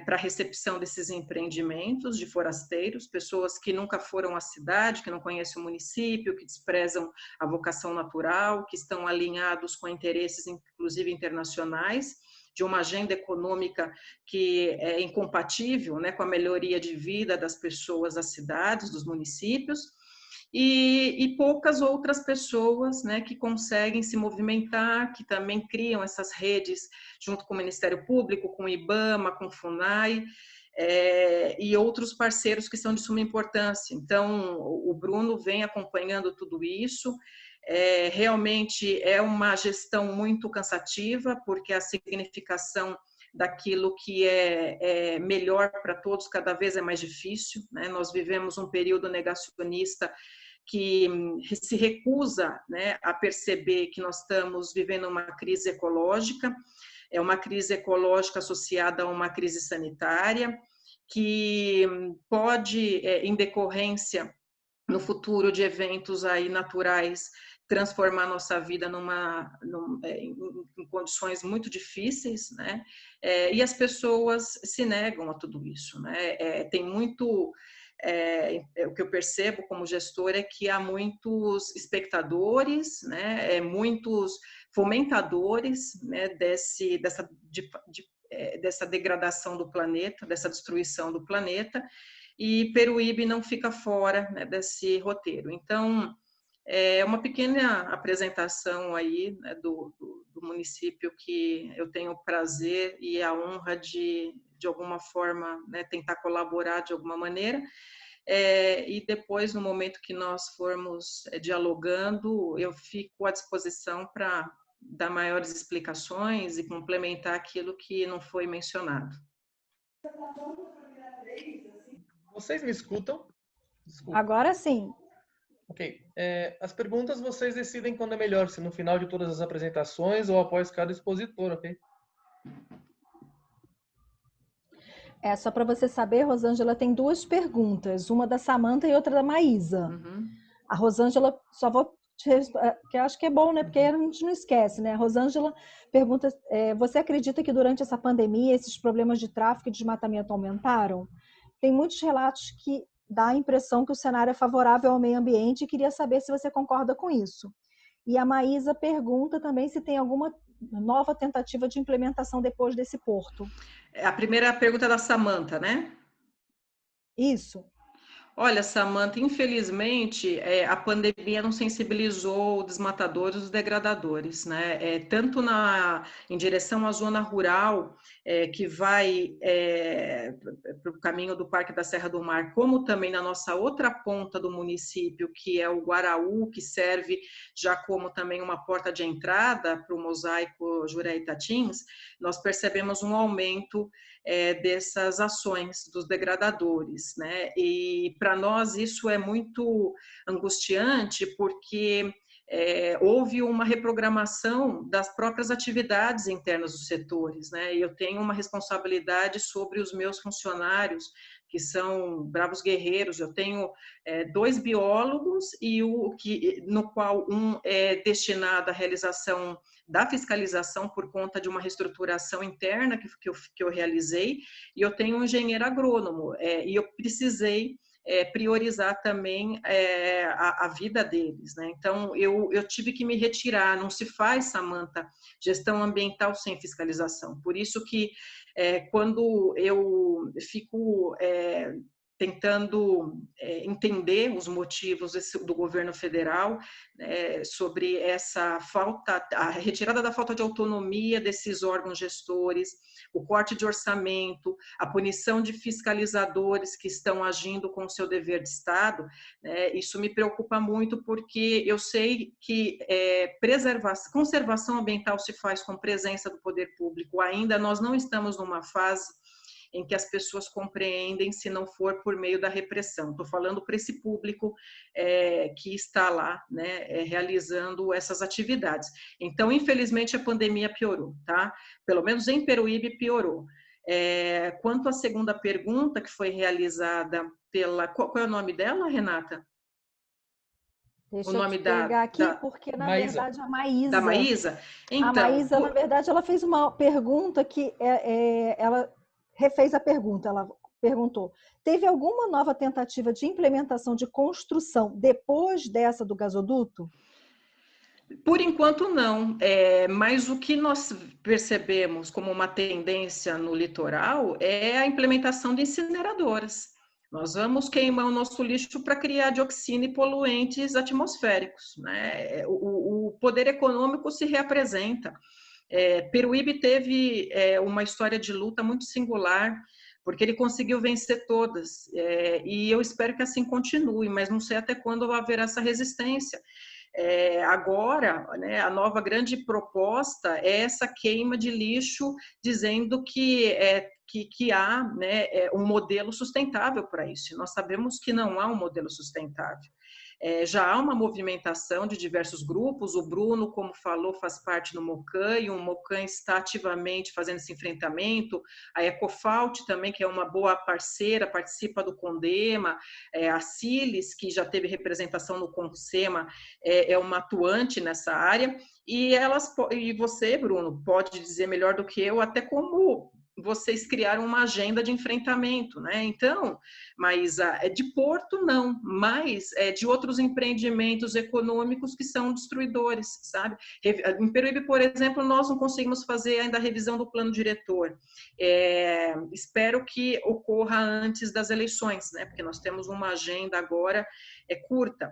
para a recepção desses empreendimentos de forasteiros, pessoas que nunca foram à cidade, que não conhecem o município, que desprezam a vocação natural, que estão alinhados com interesses, inclusive internacionais, de uma agenda econômica que é incompatível, né, com a melhoria de vida das pessoas das cidades, dos municípios. E poucas outras pessoas, né, que conseguem se movimentar, que também criam essas redes junto com o Ministério Público, com o IBAMA, com o FUNAI, e outros parceiros que são de suma importância. Então, o Bruno vem acompanhando tudo isso. Realmente é uma gestão muito cansativa, porque a significação daquilo que é melhor para todos cada vez é mais difícil, né? Nós vivemos um período negacionista que se recusa, né, a perceber que nós estamos vivendo uma crise ecológica, uma crise ecológica associada a uma crise sanitária, que pode, em decorrência no futuro de eventos aí naturais transformar nossa vida em condições muito difíceis, né? E as pessoas se negam a tudo isso, né? Tem muito... o que eu percebo como gestora é que há muitos espectadores, né? Muitos fomentadores, né? Dessa degradação do planeta, dessa destruição do planeta, e Peruíbe não fica fora, né, desse roteiro. Então, é uma pequena apresentação aí, né, do município que eu tenho o prazer e a honra de alguma forma, né, tentar colaborar de alguma maneira. E depois, no momento que nós formos dialogando, eu fico à disposição para dar maiores explicações e complementar aquilo que não foi mencionado. Vocês me escutam? Desculpa. Agora sim. Ok. As perguntas vocês decidem quando é melhor, se no final de todas as apresentações ou após cada expositor, ok? Só para você saber, Rosângela tem duas perguntas, uma da Samantha e outra da Maísa. Uhum. A Rosângela, só vou te responder, que eu acho que é bom, né? Porque a gente não esquece, né? A Rosângela pergunta, você acredita que durante essa pandemia esses problemas de tráfico e desmatamento aumentaram? Tem muitos relatos que dá a impressão que o cenário é favorável ao meio ambiente e queria saber se você concorda com isso. E a Maísa pergunta também se tem alguma nova tentativa de implementação depois desse porto. A primeira pergunta é da Samantha, né? Isso. Olha, Samantha, infelizmente, a pandemia não sensibilizou os desmatadores e os degradadores, né? Tanto em direção à zona rural, que vai para o caminho do Parque da Serra do Mar, como também na nossa outra ponta do município, que é o Guaraú, que serve já como também uma porta de entrada para o mosaico Juré-Itatins, nós percebemos um aumento dessas ações dos degradadores, né? E para nós isso é muito angustiante, porque houve uma reprogramação das próprias atividades internas dos setores, né? E eu tenho uma responsabilidade sobre os meus funcionários, que são bravos guerreiros. Eu tenho 2 biólogos, no qual um é destinado à realização da fiscalização por conta de uma reestruturação interna que eu realizei, e eu tenho um engenheiro agrônomo, e eu precisei priorizar também a vida deles, né? Então, eu tive que me retirar. Não se faz, Samantha, gestão ambiental sem fiscalização. Por isso que, quando eu fico tentando entender os motivos do governo federal sobre essa falta, a retirada da falta de autonomia desses órgãos gestores, o corte de orçamento, a punição de fiscalizadores que estão agindo com o seu dever de Estado, isso me preocupa muito, porque eu sei que conservação ambiental se faz com presença do poder público. Ainda nós não estamos numa fase em que as pessoas compreendem, se não for por meio da repressão. Estou falando para esse público que está lá, né, realizando essas atividades. Então, infelizmente, a pandemia piorou, tá? Pelo menos em Peruíbe piorou. Quanto à segunda pergunta, que foi realizada pela... Qual é o nome dela, Renata? Deixa eu te pegar aqui, porque, na verdade, a Maísa... Da Maísa? Então, a Maísa, na verdade, ela fez uma pergunta que ela refez a pergunta. Ela perguntou: teve alguma nova tentativa de implementação de construção depois dessa do gasoduto? Por enquanto, não. Mas o que nós percebemos como uma tendência no litoral é a implementação de incineradoras. Nós vamos queimar o nosso lixo para criar dioxina e poluentes atmosféricos, né? O poder econômico se reapresenta. Peruíbe teve uma história de luta muito singular, porque ele conseguiu vencer todas, e eu espero que assim continue, mas não sei até quando haverá essa resistência. Agora, né, a nova grande proposta é essa queima de lixo, dizendo que há, né, um modelo sustentável para isso. Nós sabemos que não há um modelo sustentável. já há uma movimentação de diversos grupos. O Bruno, como falou, faz parte do MOCAN, e o MOCAN está ativamente fazendo esse enfrentamento. A Ecofalt também, que é uma boa parceira, participa do CONDEMA. A Cilis, que já teve representação no CONSEMA, é uma atuante nessa área. E você, Bruno, pode dizer melhor do que eu até como vocês criaram uma agenda de enfrentamento, né? Então, mas de porto não, mas de outros empreendimentos econômicos que são destruidores, sabe? Em Peruíbe, por exemplo, nós não conseguimos fazer ainda a revisão do plano diretor. Espero que ocorra antes das eleições, né? Porque nós temos uma agenda agora curta.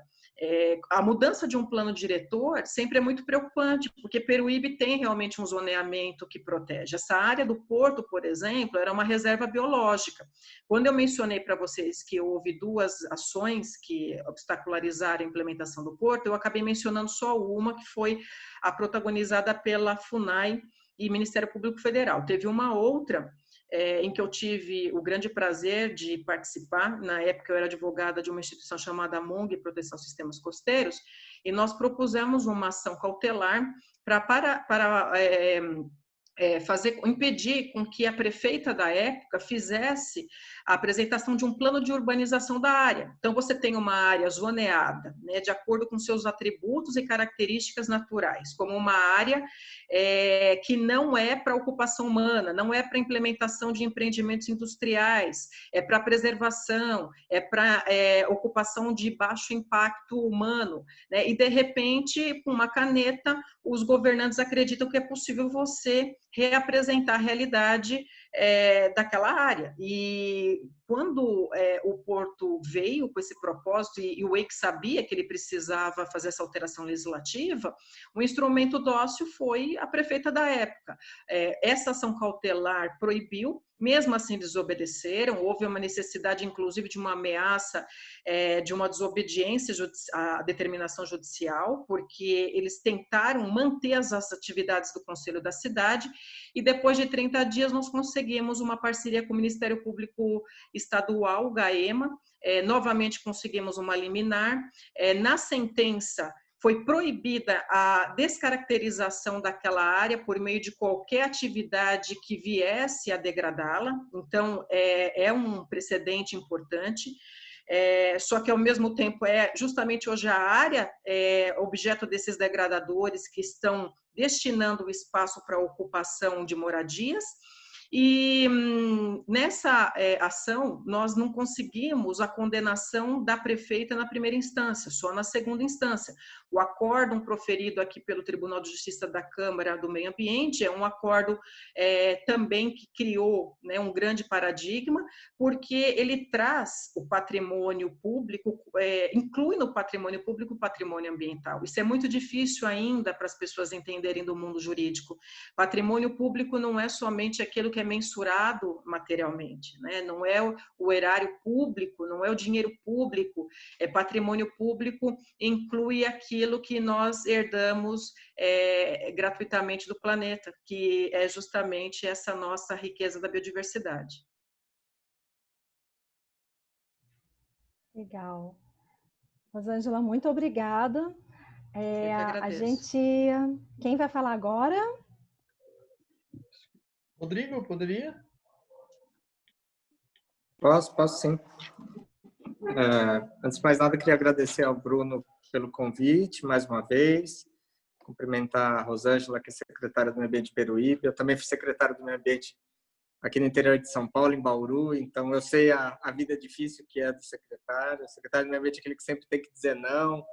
A mudança de um plano diretor sempre é muito preocupante, porque Peruíbe tem realmente um zoneamento que protege. Essa área do porto, por exemplo, era uma reserva biológica. Quando eu mencionei para vocês que houve 2 ações que obstacularizaram a implementação do porto, eu acabei mencionando só uma, que foi a protagonizada pela FUNAI e Ministério Público Federal. Teve uma outra em que eu tive o grande prazer de participar. Na época eu era advogada de uma instituição chamada MONG, Proteção de Sistemas Costeiros, e nós propusemos uma ação cautelar para impedir com que a prefeita da época fizesse a apresentação de um plano de urbanização da área. Então, você tem uma área zoneada, né, de acordo com seus atributos e características naturais, como uma área que não é para ocupação humana, não é para implementação de empreendimentos industriais, é para preservação, é para ocupação de baixo impacto humano, né? E, de repente, com uma caneta, os governantes acreditam que é possível você reapresentar a realidade daquela área. E quando o Porto veio com esse propósito, e o EIC sabia que ele precisava fazer essa alteração legislativa, o instrumento dócil foi a prefeita da época. Essa ação cautelar proibiu, mesmo assim desobedeceram, houve uma necessidade, inclusive, de uma ameaça, de uma desobediência à determinação judicial, porque eles tentaram manter as atividades do Conselho da cidade, e depois de 30 dias nós conseguimos uma parceria com o Ministério Público Estadual, o GAEMA, novamente conseguimos uma liminar. Na sentença, foi proibida a descaracterização daquela área por meio de qualquer atividade que viesse a degradá-la. Então, é um precedente importante. Só que, ao mesmo tempo, justamente hoje a área objeto desses degradadores que estão destinando o espaço para ocupação de moradias. E nessa ação, nós não conseguimos a condenação da prefeita na primeira instância, só na segunda instância. O acórdão proferido aqui pelo Tribunal de Justiça da Câmara do Meio Ambiente é um acórdão também que criou, né, um grande paradigma, porque ele traz o patrimônio público, inclui no patrimônio público o patrimônio ambiental. Isso é muito difícil ainda para as pessoas entenderem do mundo jurídico. Patrimônio público não é somente aquilo que é mensurado materialmente, né? Não é o erário público, não é o dinheiro público. Patrimônio público inclui aquilo que nós herdamos gratuitamente do planeta, que é justamente essa nossa riqueza da biodiversidade. Legal. Rosângela, muito obrigada. Quem vai falar agora? Rodrigo, poderia? Posso sim. Antes de mais nada, queria agradecer ao Bruno pelo convite, mais uma vez. Cumprimentar a Rosângela, que é secretária do Meio Ambiente de Peruíbe. Eu também fui secretário do Meio Ambiente aqui no interior de São Paulo, em Bauru. Então, eu sei a vida difícil que é do secretário. O secretário do Meio Ambiente é aquele que sempre tem que dizer não, o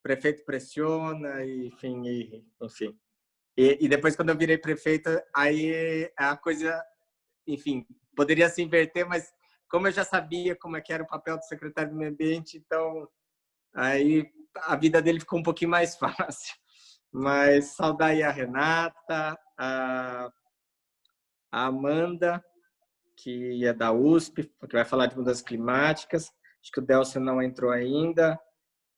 prefeito pressiona, enfim. E depois, quando eu virei prefeita, aí a coisa, enfim, poderia se inverter, mas como eu já sabia como é que era o papel do secretário do Meio Ambiente, então aí a vida dele ficou um pouquinho mais fácil. Mas saudar aí a Renata, a Amanda, que é da USP, que vai falar de mudanças climáticas. Acho que o Delcio não entrou ainda.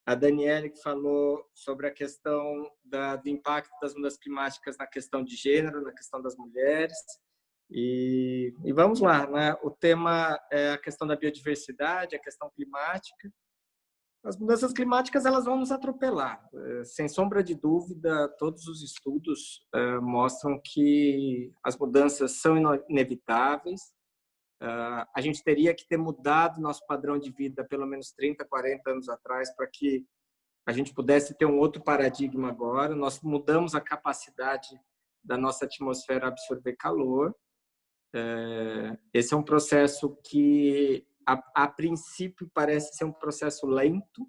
A Daniele, que falou sobre a questão do impacto das mudanças climáticas na questão de gênero, na questão das mulheres. E vamos lá, né? O tema é a questão da biodiversidade, a questão climática. As mudanças climáticas elas vão nos atropelar. Sem sombra de dúvida, todos os estudos mostram que as mudanças são inevitáveis. A gente teria que ter mudado nosso padrão de vida pelo menos 30, 40 anos atrás para que a gente pudesse ter um outro paradigma agora. Nós mudamos a capacidade da nossa atmosfera a absorver calor. Esse é um processo que, a princípio, parece ser um processo lento,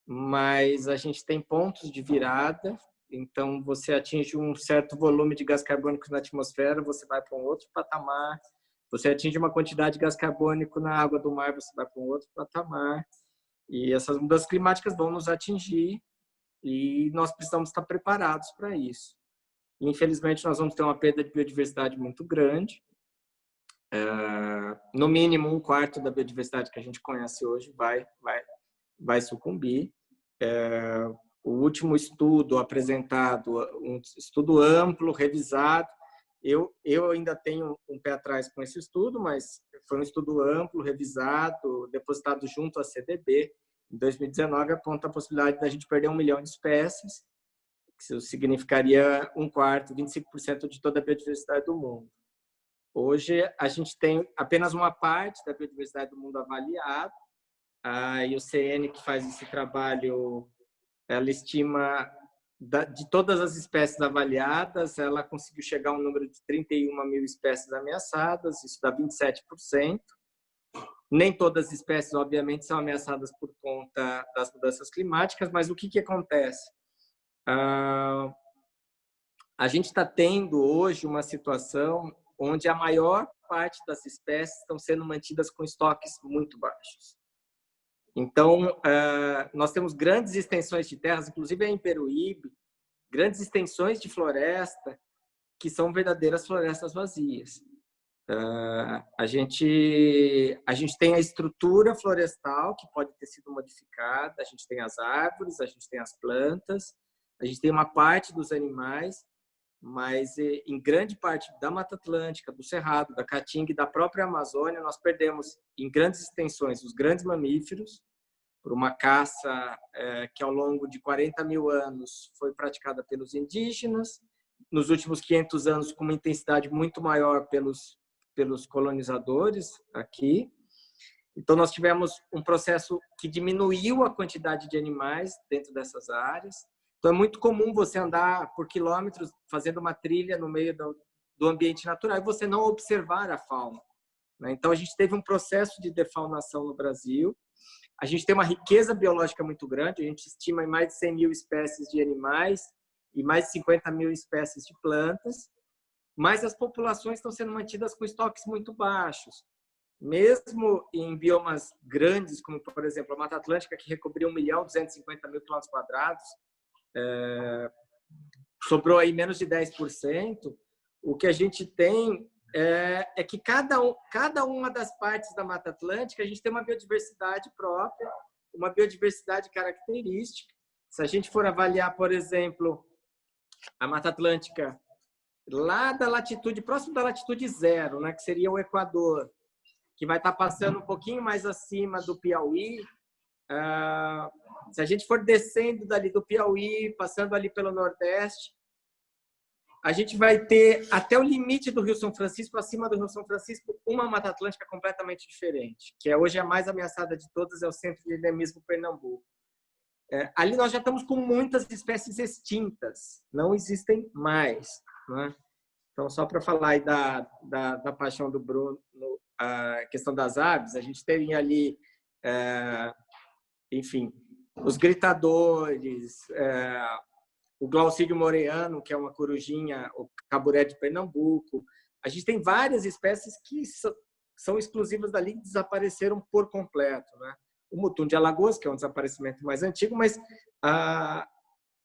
mas a gente tem pontos de virada. Então, você atinge um certo volume de gás carbônico na atmosfera, você vai para um outro patamar. Você atinge uma quantidade de gás carbônico na água do mar, você vai para um outro patamar. E essas mudanças climáticas vão nos atingir e nós precisamos estar preparados para isso. Infelizmente, nós vamos ter uma perda de biodiversidade muito grande. No mínimo, 1/4 da biodiversidade que a gente conhece hoje vai sucumbir. O último estudo apresentado, um estudo amplo, revisado, eu ainda tenho um pé atrás com esse estudo, mas foi um estudo amplo, revisado, depositado junto à CDB. Em 2019, aponta a possibilidade da gente perder 1 milhão de espécies, que isso significaria 1/4, 25% de toda a biodiversidade do mundo. Hoje, a gente tem apenas uma parte da biodiversidade do mundo avaliada. A IUCN, que faz esse trabalho, ela estima, de todas as espécies avaliadas, ela conseguiu chegar a um número de 31 mil espécies ameaçadas, isso dá 27%. Nem todas as espécies, obviamente, são ameaçadas por conta das mudanças climáticas, mas o que acontece? A gente está tendo hoje uma situação onde a maior parte das espécies estão sendo mantidas com estoques muito baixos. Então, nós temos grandes extensões de terras, inclusive em Peruíbe, grandes extensões de floresta, que são verdadeiras florestas vazias. A gente tem a estrutura florestal, que pode ter sido modificada, a gente tem as árvores, a gente tem as plantas, a gente tem uma parte dos animais, mas em grande parte da Mata Atlântica, do Cerrado, da Caatinga e da própria Amazônia, nós perdemos em grandes extensões os grandes mamíferos, por uma caça que ao longo de 40 mil anos foi praticada pelos indígenas, nos últimos 500 anos com uma intensidade muito maior pelos colonizadores aqui. Então, nós tivemos um processo que diminuiu a quantidade de animais dentro dessas áreas. Então, é muito comum você andar por quilômetros fazendo uma trilha no meio do ambiente natural e você não observar a fauna. Então, a gente teve um processo de defaunação no Brasil. A gente tem uma riqueza biológica muito grande, a gente estima em mais de 100 mil espécies de animais e mais de 50 mil espécies de plantas, mas as populações estão sendo mantidas com estoques muito baixos. Mesmo em biomas grandes, como, por exemplo, a Mata Atlântica, que recobriu 1.250.000 km², sobrou aí menos de 10%, o que a gente tem é que cada uma das partes da Mata Atlântica, a gente tem uma biodiversidade própria, uma biodiversidade característica. Se a gente for avaliar, por exemplo, a Mata Atlântica lá da latitude, próximo da latitude 0, né, que seria o Equador, que vai estar passando um pouquinho mais acima do Piauí. Se a gente for descendo dali do Piauí, passando ali pelo Nordeste, a gente vai ter até o limite do Rio São Francisco, acima do Rio São Francisco, uma Mata Atlântica completamente diferente, que hoje é a mais ameaçada de todas, é o Centro de Endemismo Pernambuco. Ali nós já estamos com muitas espécies extintas, não existem mais, né? Então, só para falar aí da paixão do Bruno, a questão das aves, a gente tem ali, enfim, os gritadores, o Glaucídio moreano, que é uma corujinha, o caburé de Pernambuco. A gente tem várias espécies que são exclusivas dali e desapareceram por completo, né? O mutum de Alagoas, que é um desaparecimento mais antigo, mas a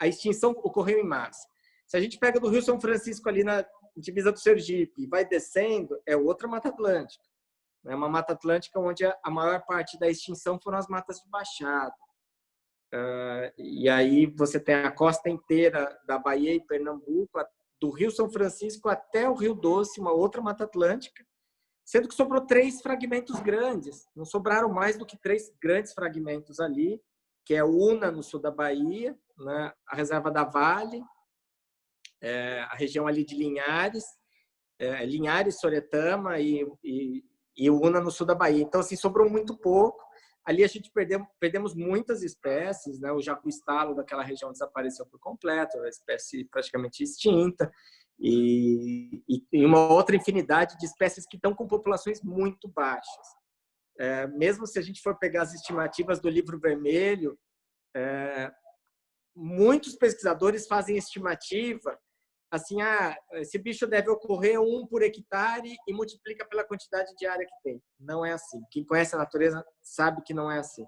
extinção ocorreu em massa. Se a gente pega do Rio São Francisco ali na divisa do Sergipe e vai descendo, é outra Mata Atlântica. É uma Mata Atlântica onde a maior parte da extinção foram as matas de baixada. E aí você tem a costa inteira da Bahia e Pernambuco, do Rio São Francisco até o Rio Doce, uma outra Mata Atlântica, sendo que sobrou 3 fragmentos grandes. Não sobraram mais do que 3 grandes fragmentos ali, que é Una, no sul da Bahia, né? A reserva da Vale, a região ali de Linhares, Linhares, Soretama e Una, no sul da Bahia. Então, assim, sobrou muito pouco. Ali a gente perdemos muitas espécies, né? O jacu-estalo daquela região desapareceu por completo, a espécie praticamente extinta, e uma outra infinidade de espécies que estão com populações muito baixas. Mesmo se a gente for pegar as estimativas do Livro Vermelho, muitos pesquisadores fazem estimativa assim, esse bicho deve ocorrer 1 por hectare e multiplica pela quantidade de área que tem. Não é assim. Quem conhece a natureza sabe que não é assim.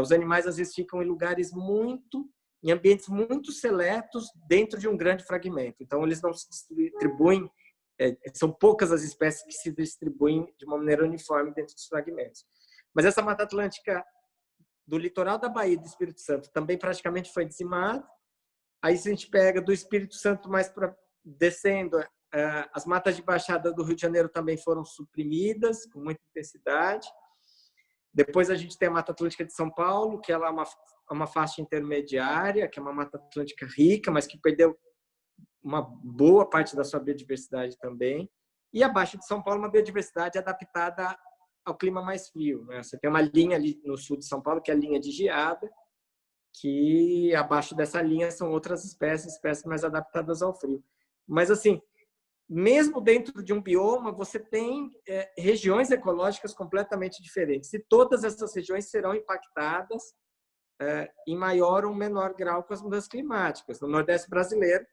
Os animais, às vezes, ficam em ambientes muito seletos dentro de um grande fragmento. Então, eles não se distribuem, são poucas as espécies que se distribuem de uma maneira uniforme dentro dos fragmentos. Mas essa Mata Atlântica do litoral da Bahia e do Espírito Santo também praticamente foi dizimada. Aí, se a gente pega do Espírito Santo mais para descendo, as matas de baixada do Rio de Janeiro também foram suprimidas com muita intensidade. Depois a gente tem a Mata Atlântica de São Paulo, que ela é uma faixa intermediária, que é uma Mata Atlântica rica, mas que perdeu uma boa parte da sua biodiversidade também. E abaixo de São Paulo, uma biodiversidade adaptada ao clima mais frio, né? Você tem uma linha ali no sul de São Paulo, que é a linha de geada, que abaixo dessa linha são outras espécies mais adaptadas ao frio. Mas, assim, mesmo dentro de um bioma, você tem regiões ecológicas completamente diferentes. E todas essas regiões serão impactadas em maior ou menor grau com as mudanças climáticas. No Nordeste brasileiro,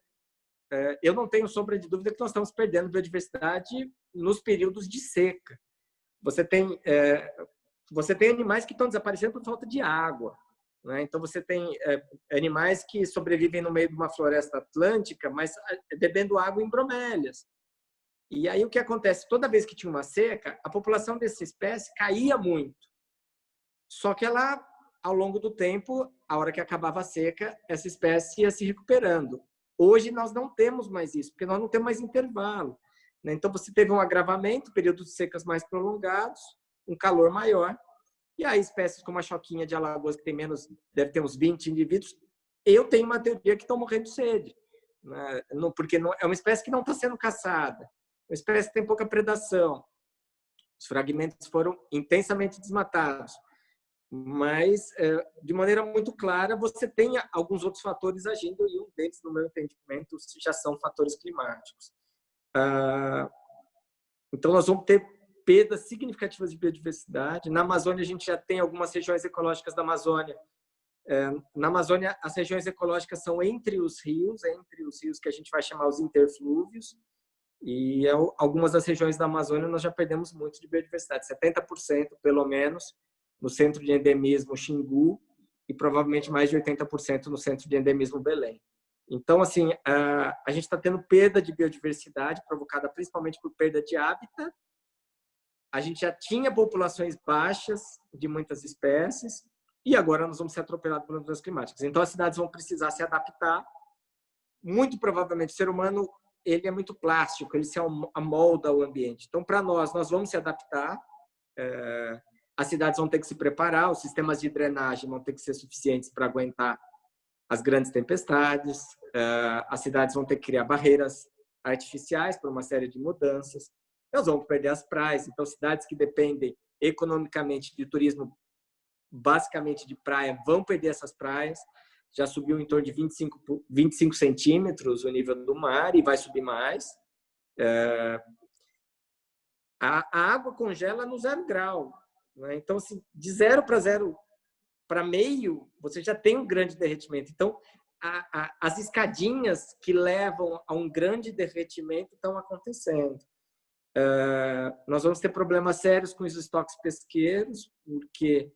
eu não tenho sombra de dúvida que nós estamos perdendo biodiversidade nos períodos de seca. Você tem animais que estão desaparecendo por falta de água. Então, você tem animais que sobrevivem no meio de uma floresta atlântica, mas bebendo água em bromélias. E aí, o que acontece? Toda vez que tinha uma seca, a população dessa espécie caía muito. Só que ela, ao longo do tempo, a hora que acabava a seca, essa espécie ia se recuperando. Hoje, nós não temos mais isso, porque nós não temos mais intervalo. Então, você teve um agravamento, períodos de secas mais prolongados, um calor maior. E aí, espécies como a choquinha de Alagoas, que deve ter uns 20 indivíduos, eu tenho uma teoria que estão morrendo de sede, né? Porque é uma espécie que não está sendo caçada, uma espécie que tem pouca predação. Os fragmentos foram intensamente desmatados. Mas, de maneira muito clara, você tem alguns outros fatores agindo, e um deles, no meu entendimento, já são fatores climáticos. Então, nós vamos ter perdas significativas de biodiversidade. Na Amazônia, a gente já tem algumas regiões ecológicas da Amazônia. Na Amazônia, as regiões ecológicas são entre os rios que a gente vai chamar os interflúvios, e algumas das regiões da Amazônia nós já perdemos muito de biodiversidade, 70% pelo menos no centro de endemismo Xingu e provavelmente mais de 80% no centro de endemismo Belém. Então, assim, a gente está tendo perda de biodiversidade provocada principalmente por perda de hábitat. A gente já tinha populações baixas de muitas espécies e agora nós vamos ser atropelados pelas mudanças climáticas. Então, as cidades vão precisar se adaptar. Muito provavelmente, o ser humano ele é muito plástico, ele se amolda ao ambiente. Então, para nós vamos se adaptar. As cidades vão ter que se preparar, os sistemas de drenagem vão ter que ser suficientes para aguentar as grandes tempestades. As cidades vão ter que criar barreiras artificiais para uma série de mudanças. Nós vamos perder as praias. Então, cidades que dependem economicamente de turismo, basicamente de praia, vão perder essas praias. Já subiu em torno de 25 centímetros o nível do mar e vai subir mais. A água congela no 0 grau. Né? Então, assim, de 0 para 0 para meio, você já tem um grande derretimento. Então, as escadinhas que levam a um grande derretimento estão acontecendo. Nós vamos ter problemas sérios com os estoques pesqueiros, porque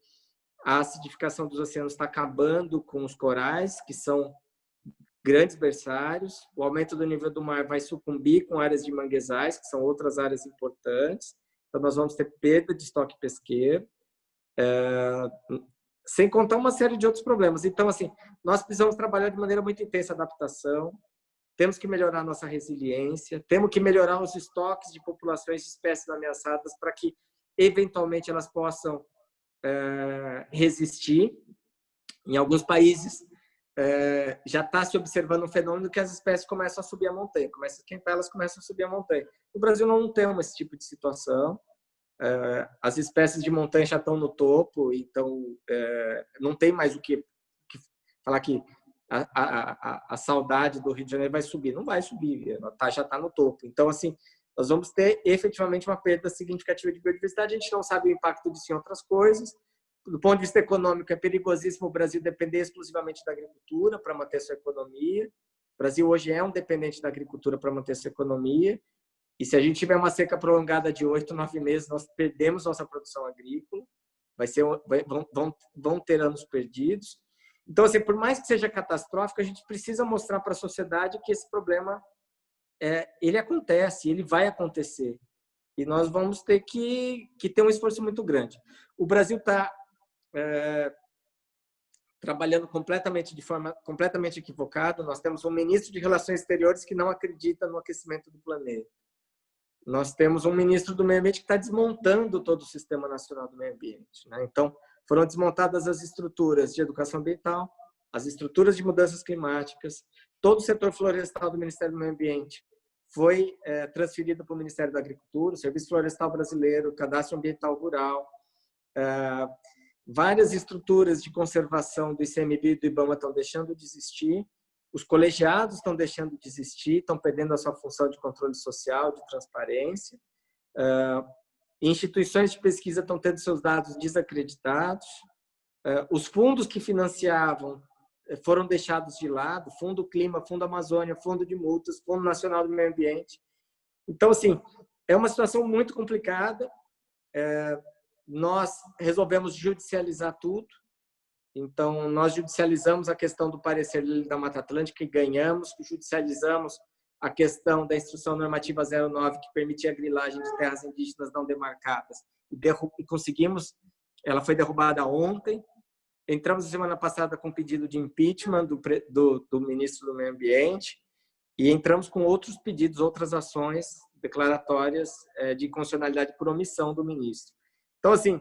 a acidificação dos oceanos está acabando com os corais, que são grandes berçários. O aumento do nível do mar vai sucumbir com áreas de manguezais, que são outras áreas importantes. Então, nós vamos ter perda de estoque pesqueiro, sem contar uma série de outros problemas. Então, assim, nós precisamos trabalhar de maneira muito intensa a adaptação, temos que melhorar a nossa resiliência, temos que melhorar os estoques de populações de espécies ameaçadas para que, eventualmente, elas possam resistir. Em alguns países, já está se observando um fenômeno que as espécies começam a subir a montanha, começam a esquentar, elas começam a subir a montanha. No Brasil não temos esse tipo de situação. As espécies de montanha já estão no topo, então não tem mais o que falar que a saudade do Rio de Janeiro vai subir. Não vai subir, ela já está no topo. Então, assim, nós vamos ter efetivamente uma perda significativa de biodiversidade. A gente não sabe o impacto disso em outras coisas. Do ponto de vista econômico, é perigosíssimo o Brasil depender exclusivamente da agricultura para manter sua economia. O Brasil hoje é um dependente da agricultura para manter sua economia. E se a gente tiver uma seca prolongada de 8, 9 meses, nós perdemos nossa produção agrícola. Vão ter anos perdidos. Então, assim, por mais que seja catastrófico, a gente precisa mostrar para a sociedade que esse problema ele acontece, ele vai acontecer. E nós vamos ter que ter um esforço muito grande. O Brasil está trabalhando de forma completamente equivocada. Nós temos um ministro de Relações Exteriores que não acredita no aquecimento do planeta. Nós temos um ministro do Meio Ambiente que está desmontando todo o Sistema Nacional do Meio Ambiente, né? Então, foram desmontadas as estruturas de educação ambiental, as estruturas de mudanças climáticas, todo o setor florestal do Ministério do Meio Ambiente foi transferido para o Ministério da Agricultura, o Serviço Florestal Brasileiro, o Cadastro Ambiental Rural, várias estruturas de conservação do ICMBio e do IBAMA estão deixando de existir, os colegiados estão deixando de existir, estão perdendo a sua função de controle social, de transparência, instituições de pesquisa estão tendo seus dados desacreditados, os fundos que financiavam foram deixados de lado, Fundo Clima, Fundo Amazônia, Fundo de Multas, Fundo Nacional do Meio Ambiente. Então, assim, é uma situação muito complicada. Nós resolvemos judicializar tudo. Então, nós judicializamos a questão do parecer da Mata Atlântica e ganhamos, judicializamos a questão da Instrução Normativa 09, que permitia a grilagem de terras indígenas não demarcadas. E conseguimos, ela foi derrubada ontem. Entramos na semana passada com pedido de impeachment do ministro do Meio Ambiente e entramos com outros pedidos, outras ações declaratórias de inconstitucionalidade por omissão do ministro. Então, assim,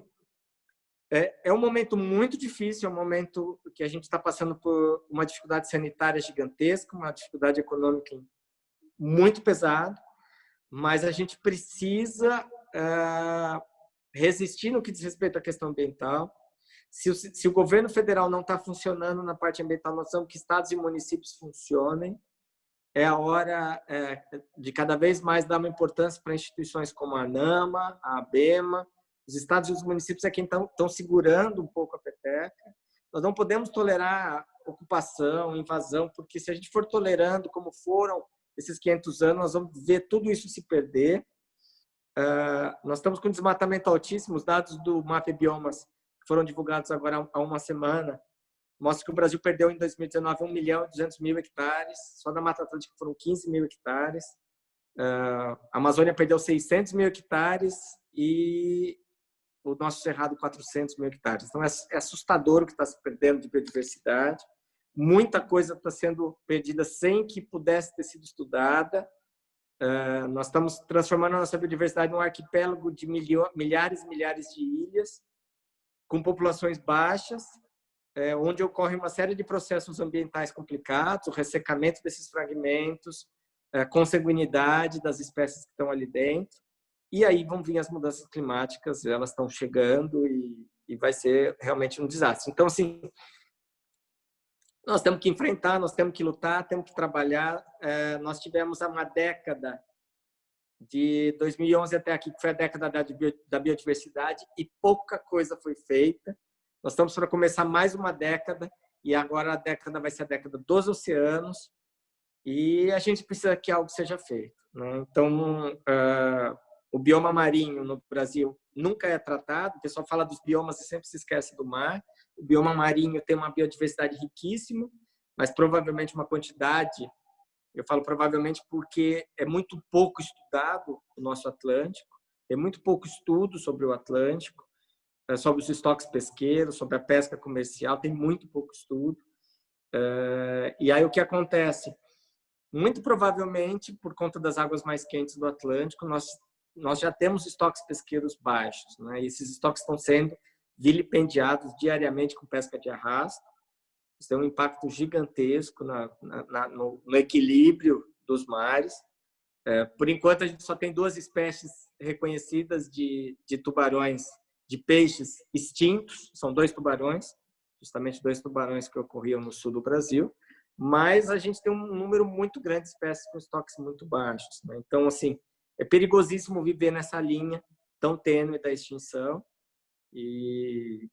é um momento muito difícil, é um momento que a gente está passando por uma dificuldade sanitária gigantesca, uma dificuldade econômica muito pesada, mas a gente precisa resistir no que diz respeito à questão ambiental. Se o governo federal não está funcionando na parte ambiental, nós precisamos que estados e municípios funcionem. É a hora de cada vez mais dar uma importância para instituições como a ANAMA, a ABEMA. Os estados e os municípios é quem estão segurando um pouco a peteca. Nós não podemos tolerar ocupação, invasão, porque se a gente for tolerando como foram esses 500 anos, nós vamos ver tudo isso se perder. Nós estamos com desmatamento altíssimo. Os dados do MAP Biomas, que foram divulgados agora há uma semana, mostram que o Brasil perdeu em 2019 1.200.000 hectares. Só da Mata Atlântica foram 15.000 hectares. A Amazônia perdeu 600.000 hectares e o nosso Cerrado 400.000 hectares. Então, é assustador o que está se perdendo de biodiversidade. Muita coisa está sendo perdida sem que pudesse ter sido estudada. Nós estamos transformando a nossa biodiversidade num arquipélago de milhares e milhares de ilhas, com populações baixas, onde ocorre uma série de processos ambientais complicados, o ressecamento desses fragmentos, a consanguinidade das espécies que estão ali dentro. E aí vão vir as mudanças climáticas, elas estão chegando e vai ser realmente um desastre. Então, assim, nós temos que enfrentar, nós temos que lutar, temos que trabalhar. Nós tivemos uma década, de 2011 até aqui, que foi a década da biodiversidade, e pouca coisa foi feita. Nós estamos para começar mais uma década, e agora a década vai ser a década dos oceanos, e a gente precisa que algo seja feito, né? Então, o bioma marinho no Brasil nunca é tratado. O pessoal fala dos biomas e sempre se esquece do mar. O bioma marinho tem uma biodiversidade riquíssima, mas provavelmente uma quantidade, eu falo provavelmente porque é muito pouco estudado o nosso Atlântico, tem muito pouco estudo sobre o Atlântico, sobre os estoques pesqueiros, sobre a pesca comercial, tem muito pouco estudo. E aí o que acontece? Muito provavelmente, por conta das águas mais quentes do Atlântico, nós já temos estoques pesqueiros baixos, né? E esses estoques estão sendo vilipendiados diariamente com pesca de arrasto. Isso tem um impacto gigantesco no equilíbrio dos mares. Por enquanto, a gente só tem 2 espécies reconhecidas de tubarões, de peixes extintos. São 2 tubarões, justamente 2 tubarões que ocorriam no sul do Brasil. Mas a gente tem um número muito grande de espécies com estoques muito baixos, né? Então, assim, é perigosíssimo viver nessa linha tão tênue da extinção. E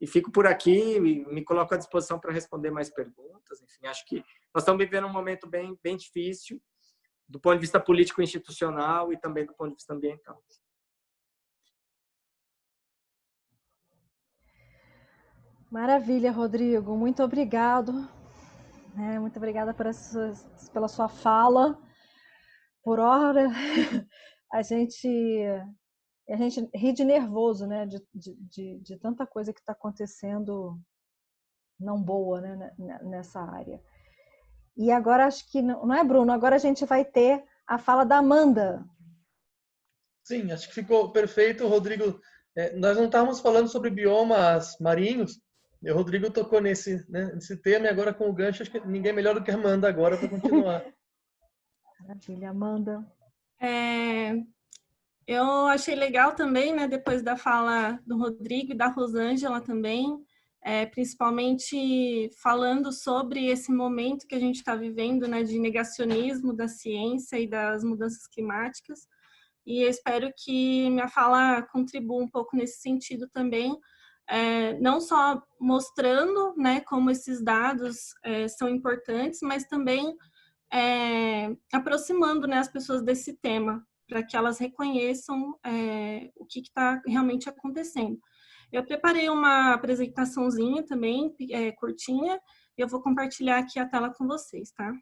fico por aqui e me coloco à disposição para responder mais perguntas. Enfim, acho que nós estamos vivendo um momento bem difícil do ponto de vista político institucional e também do ponto de vista ambiental. Maravilha, Rodrigo. Muito obrigado. Muito obrigada pela sua fala. Por hora, a gente ri de nervoso, né? De tanta coisa que está acontecendo não boa, né? Nessa área. E agora acho que não é, Bruno? Agora a gente vai ter a fala da Amanda. Sim, acho que ficou perfeito, Rodrigo. Nós não estávamos falando sobre biomas marinhos, e o Rodrigo tocou nesse tema, e agora com o gancho, acho que ninguém melhor do que a Amanda agora para continuar. Maravilha, Amanda. Eu achei legal também, né, depois da fala do Rodrigo e da Rosângela também, principalmente falando sobre esse momento que a gente está vivendo, né, de negacionismo da ciência e das mudanças climáticas. E eu espero que minha fala contribua um pouco nesse sentido também, não só mostrando, né, como esses dados são importantes, mas também aproximando, né, as pessoas desse tema, para que elas reconheçam o que está realmente acontecendo. Eu preparei uma apresentaçãozinha também, curtinha, e eu vou compartilhar aqui a tela com vocês, tá?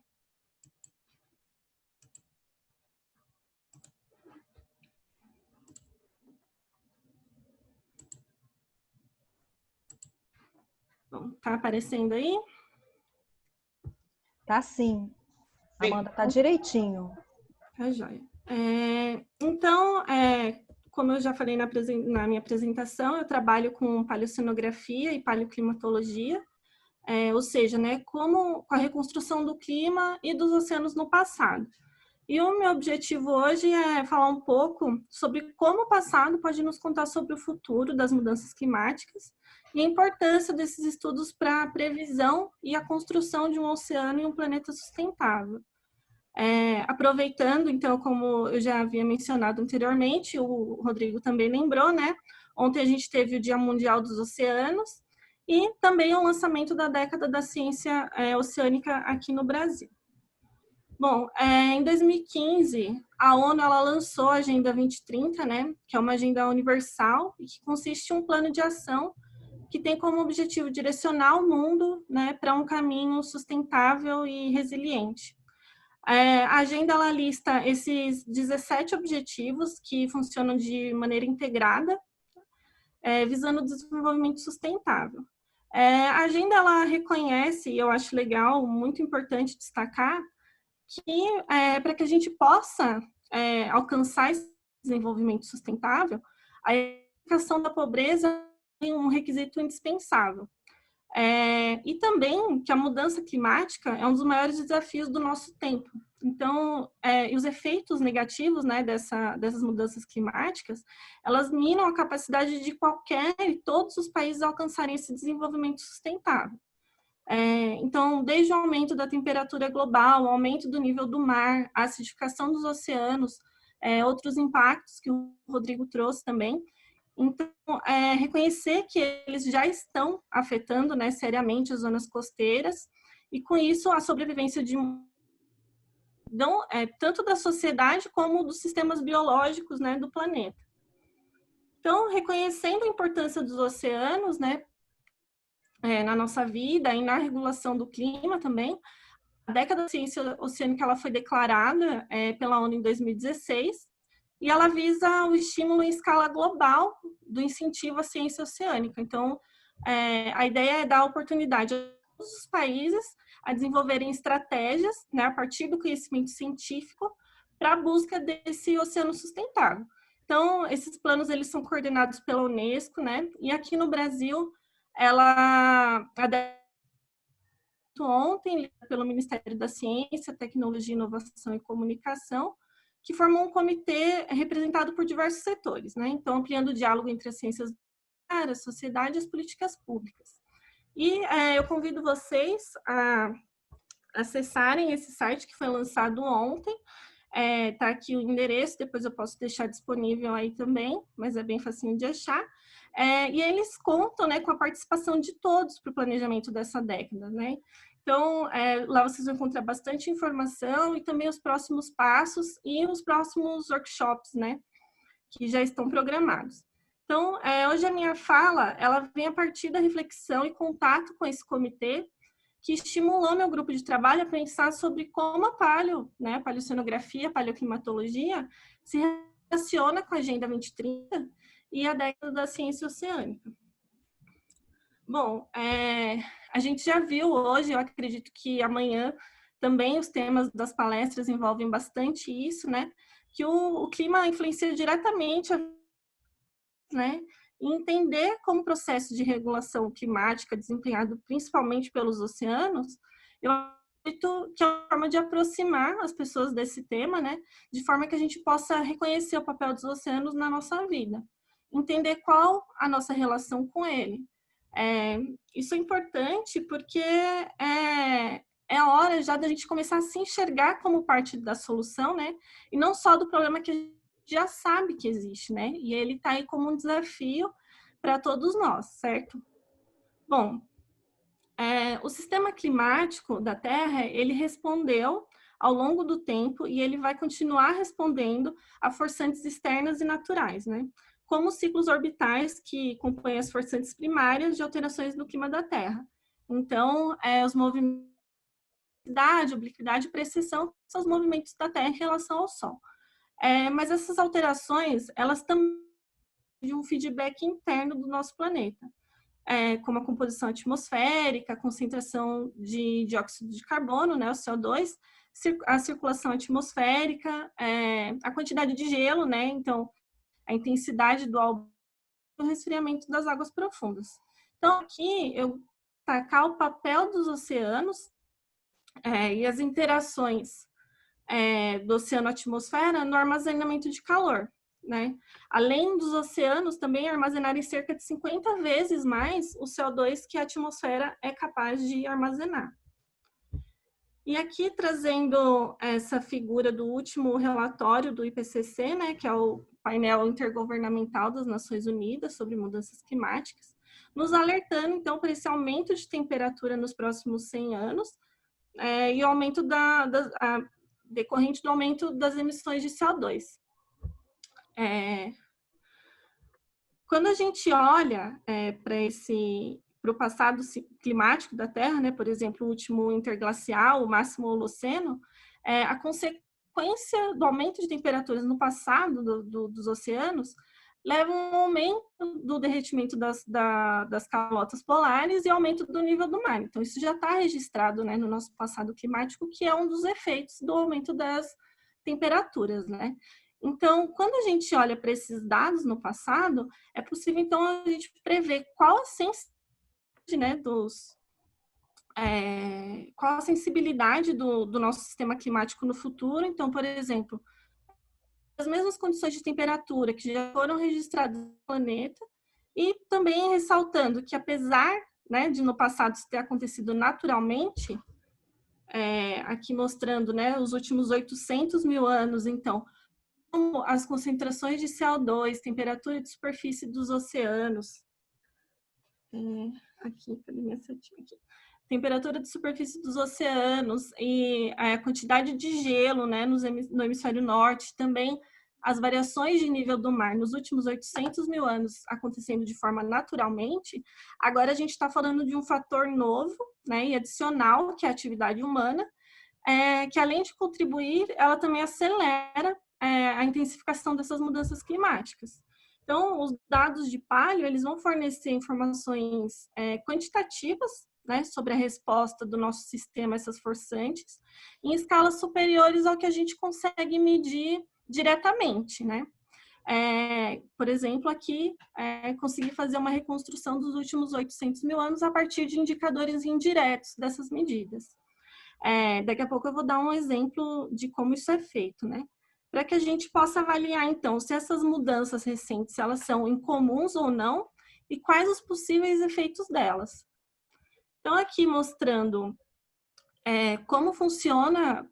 Bom, tá aparecendo aí? Tá sim. Amanda, tá direitinho. Tá joia. Então, como eu já falei na minha apresentação, eu trabalho com paleocenografia e paleoclimatologia, ou seja, né, com a reconstrução do clima e dos oceanos no passado. E o meu objetivo hoje é falar um pouco sobre como o passado pode nos contar sobre o futuro das mudanças climáticas e a importância desses estudos para a previsão e a construção de um oceano e um planeta sustentável. Aproveitando, então, como eu já havia mencionado anteriormente, o Rodrigo também lembrou, né? Ontem a gente teve o Dia Mundial dos Oceanos e também o lançamento da Década da Ciência Oceânica aqui no Brasil. Bom, em 2015, a ONU ela lançou a Agenda 2030, né? Que é uma agenda universal e que consiste em um plano de ação que tem como objetivo direcionar o mundo, né, para um caminho sustentável e resiliente. A agenda ela lista esses 17 objetivos que funcionam de maneira integrada, visando o desenvolvimento sustentável. A agenda ela reconhece, e eu acho legal, muito importante destacar, que para que a gente possa alcançar esse desenvolvimento sustentável, a erradicação da pobreza é um requisito indispensável. E também que a mudança climática é um dos maiores desafios do nosso tempo. Então, e os efeitos negativos, né, dessas mudanças climáticas, elas minam a capacidade de qualquer e todos os países alcançarem esse desenvolvimento sustentável. Então, desde o aumento da temperatura global, o aumento do nível do mar, a acidificação dos oceanos, outros impactos que o Rodrigo trouxe também. Então, reconhecer que eles já estão afetando, né, seriamente as zonas costeiras e, com isso, a sobrevivência tanto da sociedade como dos sistemas biológicos, né, do planeta. Então, reconhecendo a importância dos oceanos, né, na nossa vida e na regulação do clima também, a Década da Ciência Oceânica ela foi declarada pela ONU em 2016 e ela visa o estímulo em escala global do incentivo à ciência oceânica. Então, a ideia é dar oportunidade a todos os países a desenvolverem estratégias, né, a partir do conhecimento científico para a busca desse oceano sustentável. Então, esses planos eles são coordenados pela Unesco, né? E aqui no Brasil, a feito ontem pelo Ministério da Ciência, Tecnologia, Inovação e Comunicação, que formou um comitê representado por diversos setores, né? Então, ampliando o diálogo entre as ciências, a sociedade e as políticas públicas. E eu convido vocês a acessarem esse site que foi lançado ontem. Tá aqui o endereço, depois eu posso deixar disponível aí também, mas é bem facinho de achar. E eles contam, né, com a participação de todos para o planejamento dessa década, né? Então, lá vocês vão encontrar bastante informação e também os próximos passos e os próximos workshops, né, que já estão programados. Então, hoje a minha fala, ela vem a partir da reflexão e contato com esse comitê, que estimulou meu grupo de trabalho a pensar sobre como a paleo, né, a paleocenografia, a paleoclimatologia, se relaciona com a Agenda 2030 e a década da ciência oceânica. Bom, a gente já viu hoje, eu acredito que amanhã também os temas das palestras envolvem bastante isso, né, que o clima influencia diretamente, né, e entender como o processo de regulação climática desempenhado principalmente pelos oceanos, eu acredito que é uma forma de aproximar as pessoas desse tema, né, de forma que a gente possa reconhecer o papel dos oceanos na nossa vida, entender qual a nossa relação com ele. Isso é importante porque é hora já da gente começar a se enxergar como parte da solução, né, e não só do problema que a gente já sabe que existe, né? E ele está aí como um desafio para todos nós, certo? Bom, o sistema climático da Terra, ele respondeu ao longo do tempo e ele vai continuar respondendo a forçantes externas e naturais, né? Como os ciclos orbitais que compõem as forçantes primárias de alterações no clima da Terra. Então, os movimentos de obliquidade e precessão são os movimentos da Terra em relação ao Sol. Mas essas alterações, elas também de um feedback interno do nosso planeta, como a composição atmosférica, a concentração de dióxido de carbono, né, o CO2, a circulação atmosférica, a quantidade de gelo, né, então a intensidade do o resfriamento das águas profundas. Então aqui eu tacar o papel dos oceanos e as interações do oceano-atmosfera no armazenamento de calor, né? Além dos oceanos também armazenarem cerca de 50 vezes mais o CO2 que a atmosfera é capaz de armazenar. E aqui trazendo essa figura do último relatório do IPCC, né, que é o painel intergovernamental das Nações Unidas sobre mudanças climáticas, nos alertando então para esse aumento de temperatura nos próximos 100 anos e o aumento decorrente do aumento das emissões de CO2. Quando a gente olha para o passado climático da Terra, né, por exemplo, o último interglacial, o máximo Holoceno, a consequência do aumento de temperaturas no passado dos oceanos leva a um aumento do derretimento das calotas polares e aumento do nível do mar. Então, isso já está registrado, né, no nosso passado climático, que é um dos efeitos do aumento das temperaturas, né? Então, quando a gente olha para esses dados no passado, é possível, então, a gente prever qual a sensibilidade, né, qual a sensibilidade do nosso sistema climático no futuro. Então, por exemplo, as mesmas condições de temperatura que já foram registradas no planeta, e também ressaltando que, apesar, né, de no passado isso ter acontecido naturalmente, aqui mostrando, né, os últimos 800 mil anos, então, como as concentrações de CO2, temperatura de superfície dos oceanos, cadê minha setinha aqui? Temperatura de superfície dos oceanos e a quantidade de gelo, né, no hemisfério norte, também as variações de nível do mar nos últimos 800 mil anos acontecendo de forma naturalmente, agora a gente está falando de um fator novo, né, e adicional, que é a atividade humana, que além de contribuir, ela também acelera a intensificação dessas mudanças climáticas. Então, os dados de paleo, eles vão fornecer informações quantitativas, né, sobre a resposta do nosso sistema a essas forçantes, em escalas superiores ao que a gente consegue medir diretamente, né? por exemplo, aqui, conseguir fazer uma reconstrução dos últimos 800 mil anos a partir de indicadores indiretos dessas medidas. Daqui a pouco eu vou dar um exemplo de como isso é feito, né? Para que a gente possa avaliar, então, se essas mudanças recentes, elas são incomuns ou não, e quais os possíveis efeitos delas. Então, aqui mostrando como funciona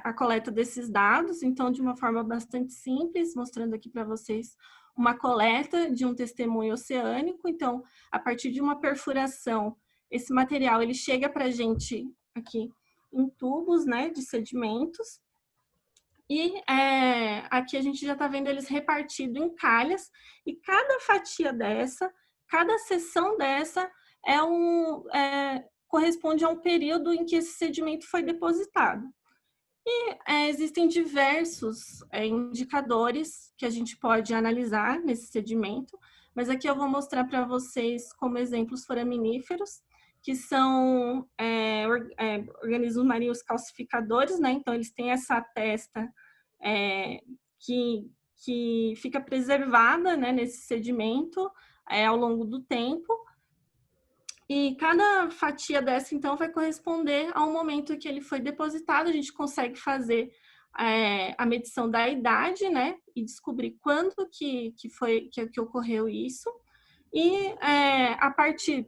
a coleta desses dados, então, de uma forma bastante simples, mostrando aqui para vocês uma coleta de um testemunho oceânico. Então, a partir de uma perfuração, esse material ele chega para a gente aqui em tubos, né, de sedimentos. E aqui a gente já está vendo eles repartidos em calhas, e cada fatia dessa, cada seção dessa corresponde a um período em que esse sedimento foi depositado. E existem diversos indicadores que a gente pode analisar nesse sedimento, mas aqui eu vou mostrar para vocês como exemplos foraminíferos, que são organismos marinhos calcificadores, né? Então, eles têm essa testa que fica preservada, né, nesse sedimento ao longo do tempo. E cada fatia dessa, então, vai corresponder ao momento que ele foi depositado. A gente consegue fazer a medição da idade, né, e descobrir quando que ocorreu isso. E a partir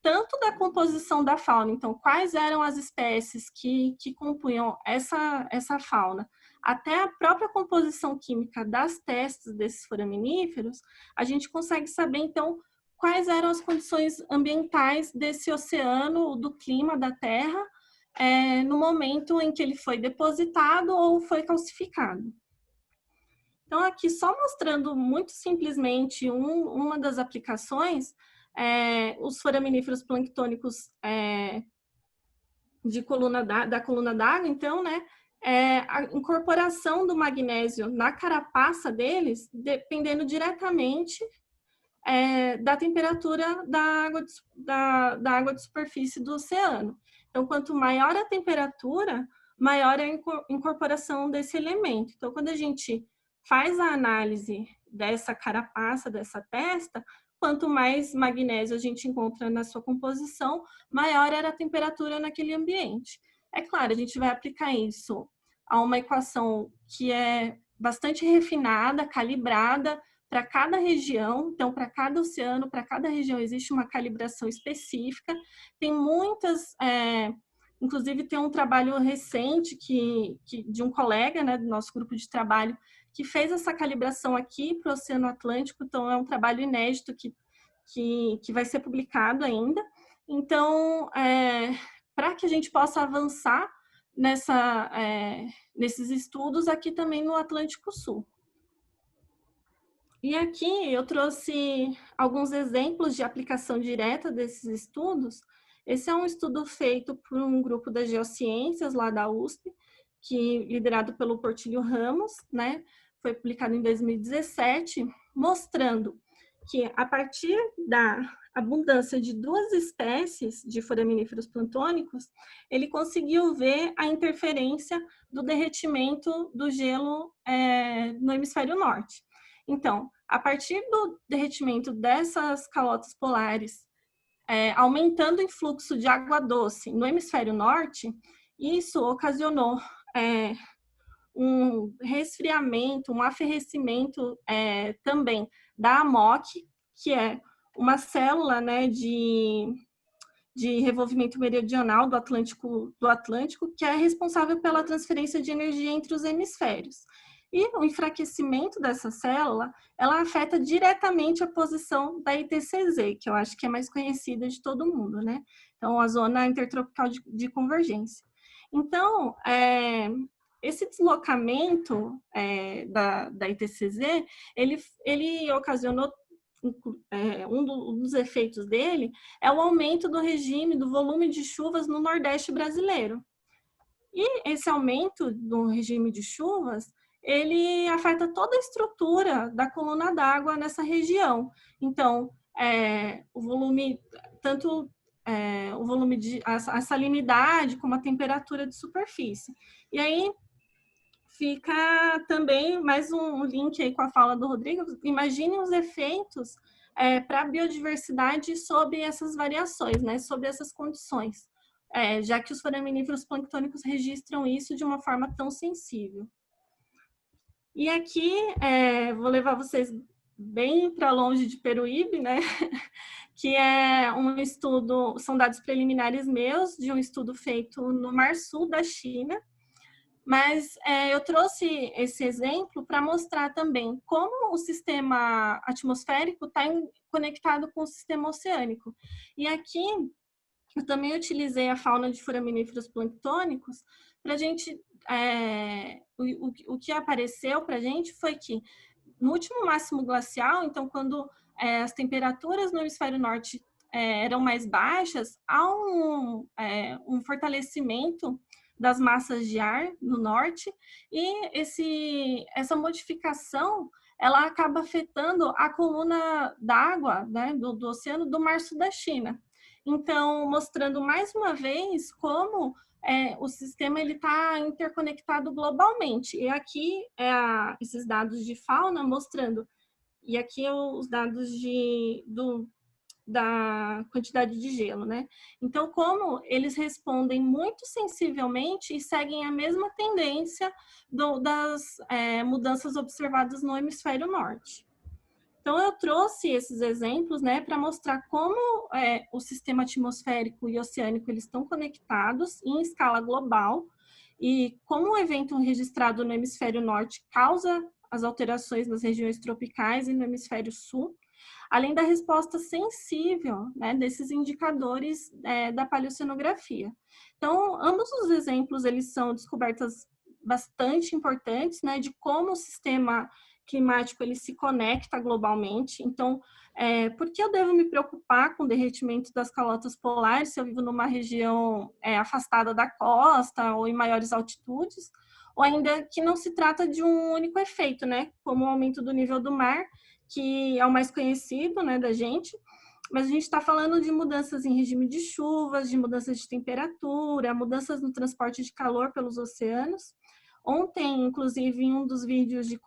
tanto da composição da fauna, então, quais eram as espécies que compunham essa fauna, até a própria composição química das testes desses foraminíferos, a gente consegue saber, então, quais eram as condições ambientais desse oceano, do clima da Terra, no momento em que ele foi depositado ou foi calcificado. Então, aqui só mostrando muito simplesmente uma das aplicações, os foraminíferos planctônicos da coluna d'água, então, né, a incorporação do magnésio na carapaça deles, dependendo diretamente da temperatura da água de superfície do oceano. Então, quanto maior a temperatura, maior é a incorporação desse elemento. Então, quando a gente faz a análise dessa carapaça, dessa testa, quanto mais magnésio a gente encontra na sua composição, maior era a temperatura naquele ambiente. É claro, a gente vai aplicar isso a uma equação que é bastante refinada, calibrada para cada região. Então, para cada oceano, para cada região, existe uma calibração específica. Tem muitas... inclusive, tem um trabalho recente de um colega, né, do nosso grupo de trabalho, que fez essa calibração aqui para o Oceano Atlântico. Então, é um trabalho inédito que vai ser publicado ainda. Então, para que a gente possa avançar nesses estudos aqui também no Atlântico Sul. E aqui eu trouxe alguns exemplos de aplicação direta desses estudos. Esse é um estudo feito por um grupo das geociências lá da USP, liderado pelo Portilho Ramos, né? Foi publicado em 2017, mostrando que a partir da abundância de 2 espécies de foraminíferos plantônicos, ele conseguiu ver a interferência do derretimento do gelo no hemisfério norte. Então, a partir do derretimento dessas calotas polares, aumentando o influxo de água doce no hemisfério norte, isso ocasionou um resfriamento, um aferrecimento também da AMOC, que é uma célula, né, de revolvimento meridional do Atlântico, que é responsável pela transferência de energia entre os hemisférios. E o enfraquecimento dessa célula, ela afeta diretamente a posição da ITCZ, que eu acho que é mais conhecida de todo mundo, né? Então, a zona intertropical de convergência. Então, esse deslocamento da ITCZ, ele ocasionou, um dos efeitos dele é o aumento do regime, do volume de chuvas no Nordeste brasileiro. E esse aumento do regime de chuvas, ele afeta toda a estrutura da coluna d'água nessa região. Então, o volume, tanto o volume a salinidade como a temperatura de superfície. E aí fica também mais um link aí com a fala do Rodrigo. Imagine os efeitos para a biodiversidade sobre essas variações, né, sobre essas condições, já que os foraminíferos planctônicos registram isso de uma forma tão sensível. E aqui, vou levar vocês bem para longe de Peruíbe, né, que é um estudo, são dados preliminares meus, de um estudo feito no Mar Sul da China, mas eu trouxe esse exemplo para mostrar também como o sistema atmosférico está conectado com o sistema oceânico. E aqui eu também utilizei a fauna de foraminíferos planctônicos para a gente... o que apareceu para a gente foi que no último máximo glacial, então quando as temperaturas no hemisfério norte eram mais baixas, há um fortalecimento das massas de ar no norte, e essa modificação ela acaba afetando a coluna d'água, né, do oceano do Mar Sul da China. Então, mostrando mais uma vez como o sistema está interconectado globalmente. E aqui esses dados de fauna mostrando, e aqui os dados da quantidade de gelo, né? Então, como eles respondem muito sensivelmente e seguem a mesma tendência das mudanças observadas no hemisfério norte. Então, eu trouxe esses exemplos, né, para mostrar como o sistema atmosférico e oceânico eles estão conectados em escala global e como o evento registrado no hemisfério norte causa as alterações nas regiões tropicais e no hemisfério sul, além da resposta sensível, né, desses indicadores da paleoceanografia. Então, ambos os exemplos, eles são descobertas bastante importantes, né, de como o sistema climático ele se conecta globalmente. Então, por que eu devo me preocupar com o derretimento das calotas polares se eu vivo numa região afastada da costa ou em maiores altitudes? Ou ainda que não se trata de um único efeito, né, como o aumento do nível do mar, que é o mais conhecido, né, da gente, mas a gente está falando de mudanças em regime de chuvas, de mudanças de temperatura, mudanças no transporte de calor pelos oceanos. Ontem, inclusive, em um dos vídeos de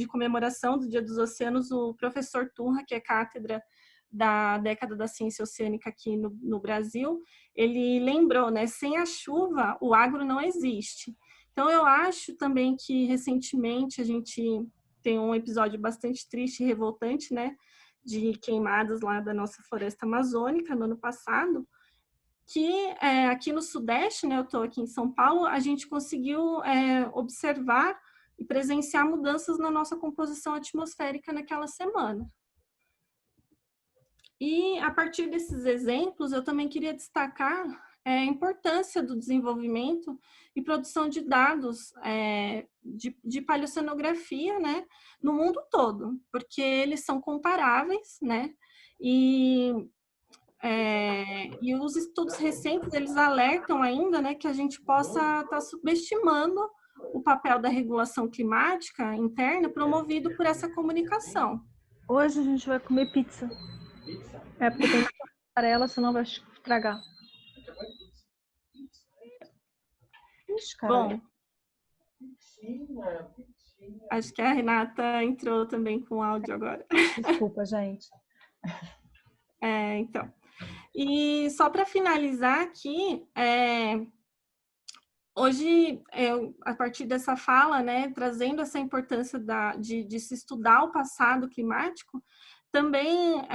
comemoração do Dia dos Oceanos, o professor Turra, que é cátedra da década da ciência oceânica aqui no Brasil, ele lembrou, né, sem a chuva, o agro não existe. Então, eu acho também que, recentemente, a gente tem um episódio bastante triste e revoltante, né, de queimadas lá da nossa floresta amazônica no ano passado, que aqui no Sudeste, né, eu estou aqui em São Paulo, a gente conseguiu observar e presenciar mudanças na nossa composição atmosférica naquela semana. E a partir desses exemplos, eu também queria destacar a importância do desenvolvimento e produção de dados de paleoceanografia, né, no mundo todo, porque eles são comparáveis, né, e os estudos recentes, eles alertam ainda, né, que a gente possa estar subestimando o papel da regulação climática interna promovido por essa comunicação. Hoje a gente vai comer pizza. Porque tem mussarela, senão vai estragar. Bom, acho que a Renata entrou também com áudio agora. Desculpa, gente. Então. E só para finalizar aqui, hoje, a partir dessa fala, né, trazendo essa importância de se estudar o passado climático, também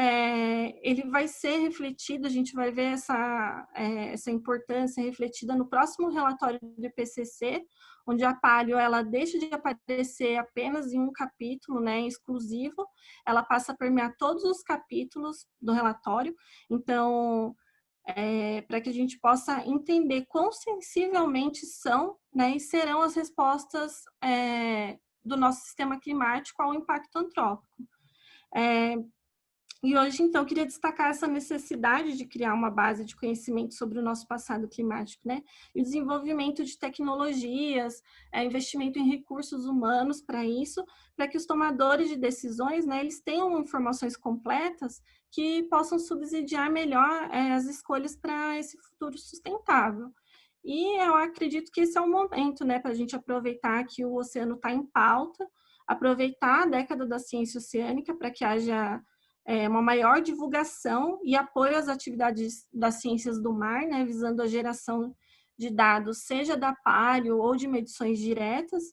ele vai ser refletido, a gente vai ver essa importância refletida no próximo relatório do IPCC, onde a paleo ela deixa de aparecer apenas em um capítulo, né, exclusivo, ela passa a permear todos os capítulos do relatório. Então, para que a gente possa entender quão sensivelmente são, né, e serão as respostas do nosso sistema climático ao impacto antrópico. E hoje, então, eu queria destacar essa necessidade de criar uma base de conhecimento sobre o nosso passado climático, né? E o desenvolvimento de tecnologias, investimento em recursos humanos para isso, para que os tomadores de decisões, né, eles tenham informações completas que possam subsidiar melhor as escolhas para esse futuro sustentável. E eu acredito que esse é o momento, né, para a gente aproveitar que o oceano está em pauta, aproveitar a década da ciência oceânica para que haja uma maior divulgação e apoio às atividades das ciências do mar, né, visando a geração de dados, seja da Paleo ou de medições diretas,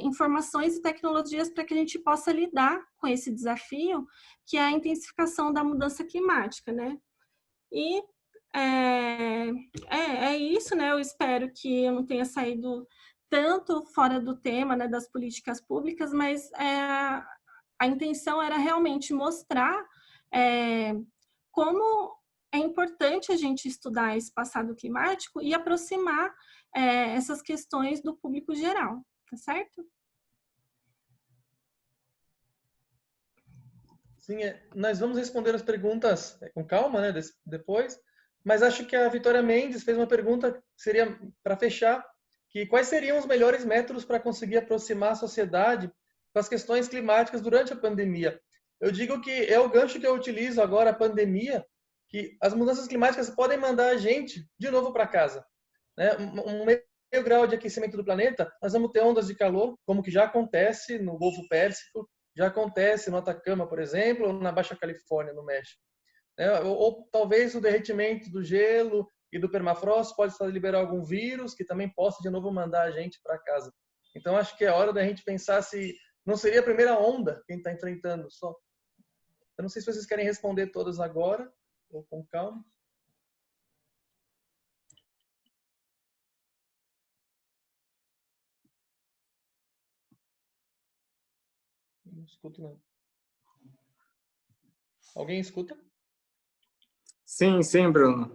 informações e tecnologias para que a gente possa lidar com esse desafio, que é a intensificação da mudança climática, né? E é isso, né? Eu espero que eu não tenha saído tanto fora do tema, né, das políticas públicas, mas a intenção era realmente mostrar como é importante a gente estudar esse passado climático e aproximar essas questões do público geral, tá certo? Sim, nós vamos responder as perguntas com calma, né, depois, mas acho que a Vitória Mendes fez uma pergunta que seria, para fechar, que quais seriam os melhores métodos para conseguir aproximar a sociedade com as questões climáticas durante a pandemia? Eu digo que é o gancho que eu utilizo agora, a pandemia, que as mudanças climáticas podem mandar a gente de novo para casa, né? Um meio grau de aquecimento do planeta, nós vamos ter ondas de calor, como que já acontece no Golfo Pérsico, já acontece no Atacama, por exemplo, ou na Baixa Califórnia, no México. Ou talvez o derretimento do gelo e do permafrost pode liberar algum vírus que também possa de novo mandar a gente para casa. Então acho que é hora da gente pensar se não seria a primeira onda quem está enfrentando só. Eu não sei se vocês querem responder todas agora ou com calma. Não escuto não. Alguém escuta? Sim, sim, Bruno.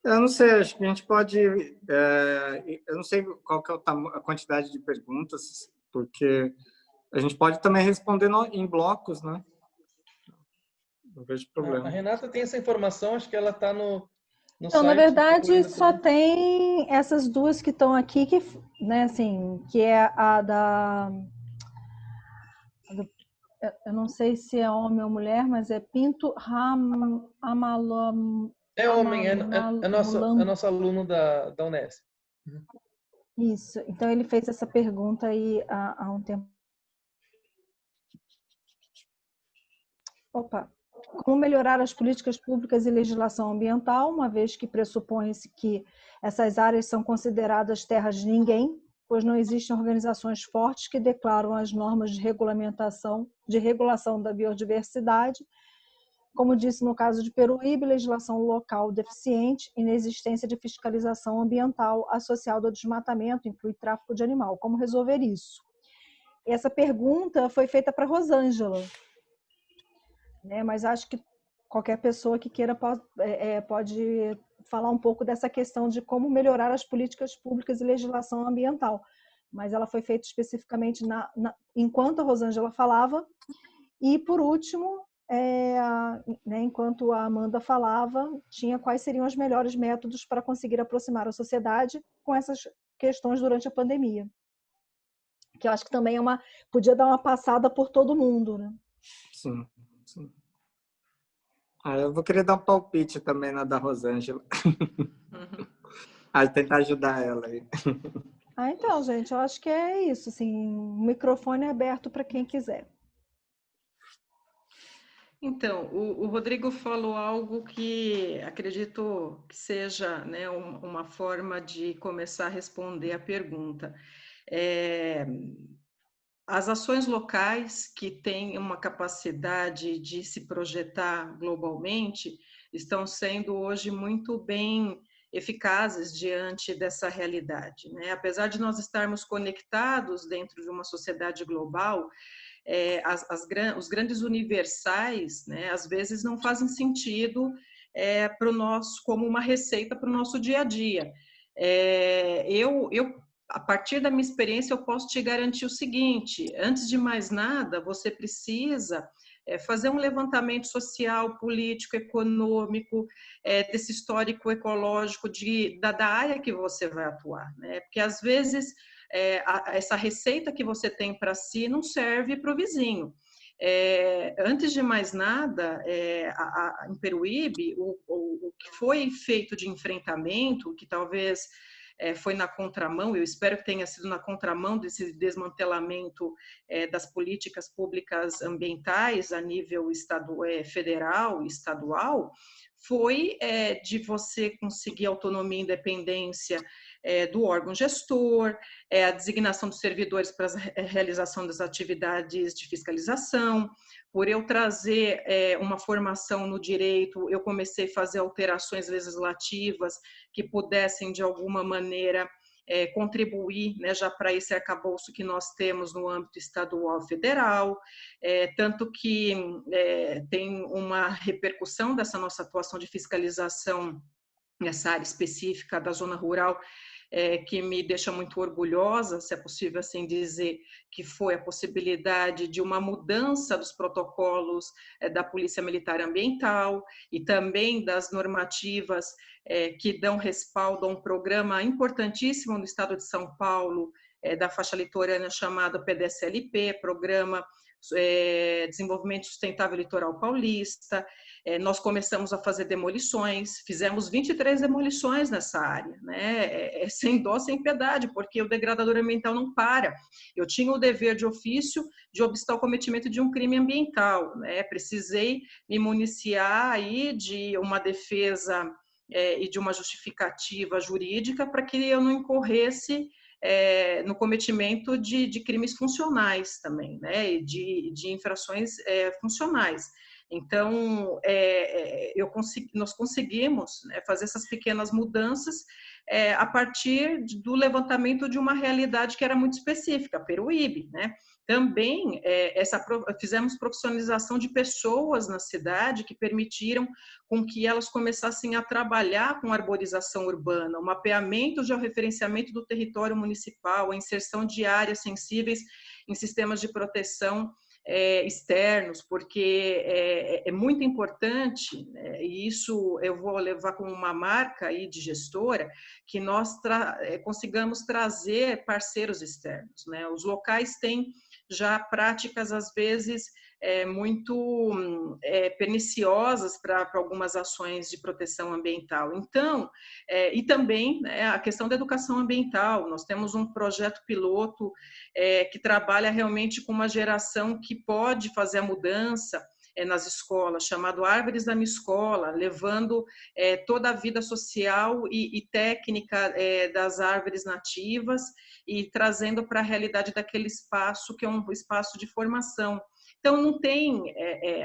Eu não sei, acho que a gente pode... eu não sei qual que é a quantidade de perguntas, porque a gente pode também responder em blocos, né? Não vejo problema. A Renata tem essa informação, acho que ela está no Então, site. na verdade, só tem essas duas que estão aqui, que, né, assim, que é a eu não sei se é homem ou mulher, mas é Pinto Amalam. É homem, é nosso aluno da Unesp. Isso. Então, ele fez essa pergunta aí há um tempo. Opa. Como melhorar as políticas públicas e legislação ambiental, uma vez que pressupõe-se que essas áreas são consideradas terras de ninguém, pois não existem organizações fortes que declaram as normas de regulação da biodiversidade, como disse no caso de Peruíbe, legislação local deficiente, inexistência de fiscalização ambiental associada ao desmatamento, inclui tráfico de animal. Como resolver isso? Essa pergunta foi feita para Rosângela, né? Mas acho que qualquer pessoa que queira pode falar um pouco dessa questão de como melhorar as políticas públicas e legislação ambiental. Mas ela foi feita especificamente enquanto a Rosângela falava. E, por último, né, enquanto a Amanda falava, tinha quais seriam os melhores métodos para conseguir aproximar a sociedade com essas questões durante a pandemia. Que eu acho que também podia dar uma passada por todo mundo, né? Sim, sim. Eu vou querer dar um palpite também na da Rosângela. Tentar ajudar ela aí. Então, gente, eu acho que é isso. Assim, o microfone é aberto para quem quiser. Então, o Rodrigo falou algo que acredito que seja, né, uma forma de começar a responder a pergunta. As ações locais que têm uma capacidade de se projetar globalmente estão sendo hoje muito bem eficazes diante dessa realidade, né? Apesar de nós estarmos conectados dentro de uma sociedade global, os grandes universais, né, às vezes não fazem sentido para o nosso, como uma receita para o nosso dia a dia. A partir da minha experiência, eu posso te garantir o seguinte: antes de mais nada, você precisa fazer um levantamento social, político, econômico, desse histórico ecológico da área que você vai atuar, né? Porque às vezes essa receita que você tem para si não serve para o vizinho. Antes de mais nada, em Peruíbe, o que foi feito de enfrentamento, que talvez foi na contramão, eu espero que tenha sido na contramão desse desmantelamento das políticas públicas ambientais a nível federal e estadual, foi de você conseguir autonomia e independência do órgão gestor, a designação dos servidores para a realização das atividades de fiscalização. Por eu trazer uma formação no direito, eu comecei a fazer alterações legislativas que pudessem, de alguma maneira, contribuir, né, já para esse arcabouço que nós temos no âmbito estadual e federal, tanto que tem uma repercussão dessa nossa atuação de fiscalização nessa área específica da zona rural, que me deixa muito orgulhosa, se é possível assim dizer, que foi a possibilidade de uma mudança dos protocolos da Polícia Militar Ambiental e também das normativas que dão respaldo a um programa importantíssimo no estado de São Paulo, da faixa litorânea chamado PDSLP, Programa Desenvolvimento Sustentável Litoral Paulista. Nós começamos a fazer demolições, fizemos 23 demolições nessa área, né? Sem dó, sem piedade, porque o degradador ambiental não para. Eu tinha o dever de ofício de obstar o cometimento de um crime ambiental, né? Precisei me municiar aí de uma defesa e de uma justificativa jurídica para que eu não incorresse no cometimento de crimes funcionais também, né? E de infrações funcionais. Então, nós conseguimos, né, fazer essas pequenas mudanças a partir do levantamento de uma realidade que era muito específica, Peruíbe, né? Também fizemos profissionalização de pessoas na cidade que permitiram com que elas começassem a trabalhar com arborização urbana, o mapeamento e georreferenciamento do território municipal, a inserção de áreas sensíveis em sistemas de proteção externos, porque é muito importante, né, e isso eu vou levar como uma marca aí de gestora, que nós consigamos trazer parceiros externos, né? Os locais têm já práticas, às vezes, muito perniciosas para algumas ações de proteção ambiental. Então, e também, né, a questão da educação ambiental. Nós temos um projeto piloto que trabalha realmente com uma geração que pode fazer a mudança nas escolas, chamado Árvores da Minha Escola, levando toda a vida social e técnica das árvores nativas e trazendo para a realidade daquele espaço, que é um espaço de formação. Então, não tem,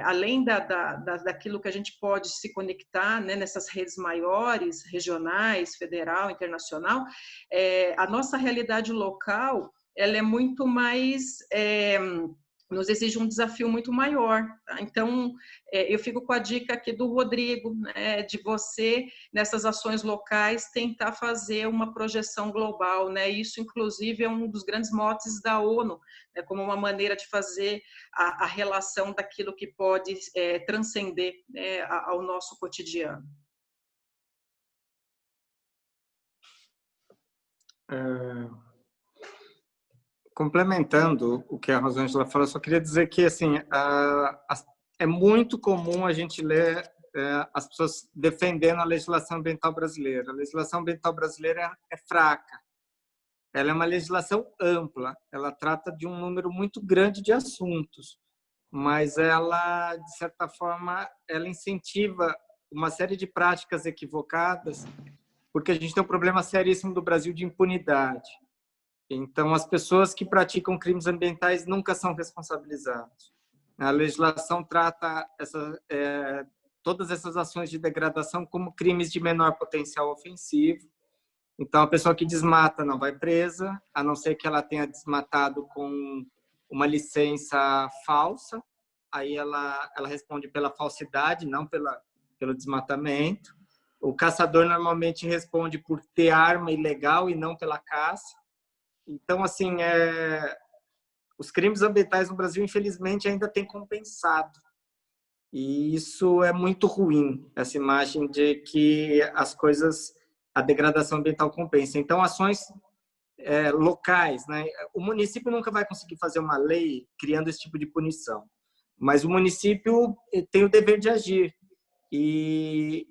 além daquilo que a gente pode se conectar, né, nessas redes maiores, regionais, federal, internacional, a nossa realidade local, ela é muito mais... nos exige um desafio muito maior. Tá? Então, eu fico com a dica aqui do Rodrigo, né, de você, nessas ações locais, tentar fazer uma projeção global. Né? Isso, inclusive, é um dos grandes motes da ONU, né, como uma maneira de fazer a relação daquilo que pode transcender, né, ao nosso cotidiano. Complementando o que a Rosângela falou, só queria dizer que assim, é muito comum a gente ler as pessoas defendendo a legislação ambiental brasileira. A legislação ambiental brasileira é fraca. Ela é uma legislação ampla, ela trata de um número muito grande de assuntos, mas ela, de certa forma, ela incentiva uma série de práticas equivocadas, porque a gente tem um problema seríssimo do Brasil de impunidade. Então, as pessoas que praticam crimes ambientais nunca são responsabilizadas. A legislação trata todas essas ações de degradação como crimes de menor potencial ofensivo. Então, a pessoa que desmata não vai presa, a não ser que ela tenha desmatado com uma licença falsa. Aí ela responde pela falsidade, não pelo desmatamento. O caçador normalmente responde por ter arma ilegal e não pela caça. Então, assim, os crimes ambientais no Brasil, infelizmente, ainda têm compensado. E isso é muito ruim, essa imagem de que as coisas, a degradação ambiental compensa. Então, ações locais, né? O município nunca vai conseguir fazer uma lei criando esse tipo de punição. mas o município tem o dever de agir. E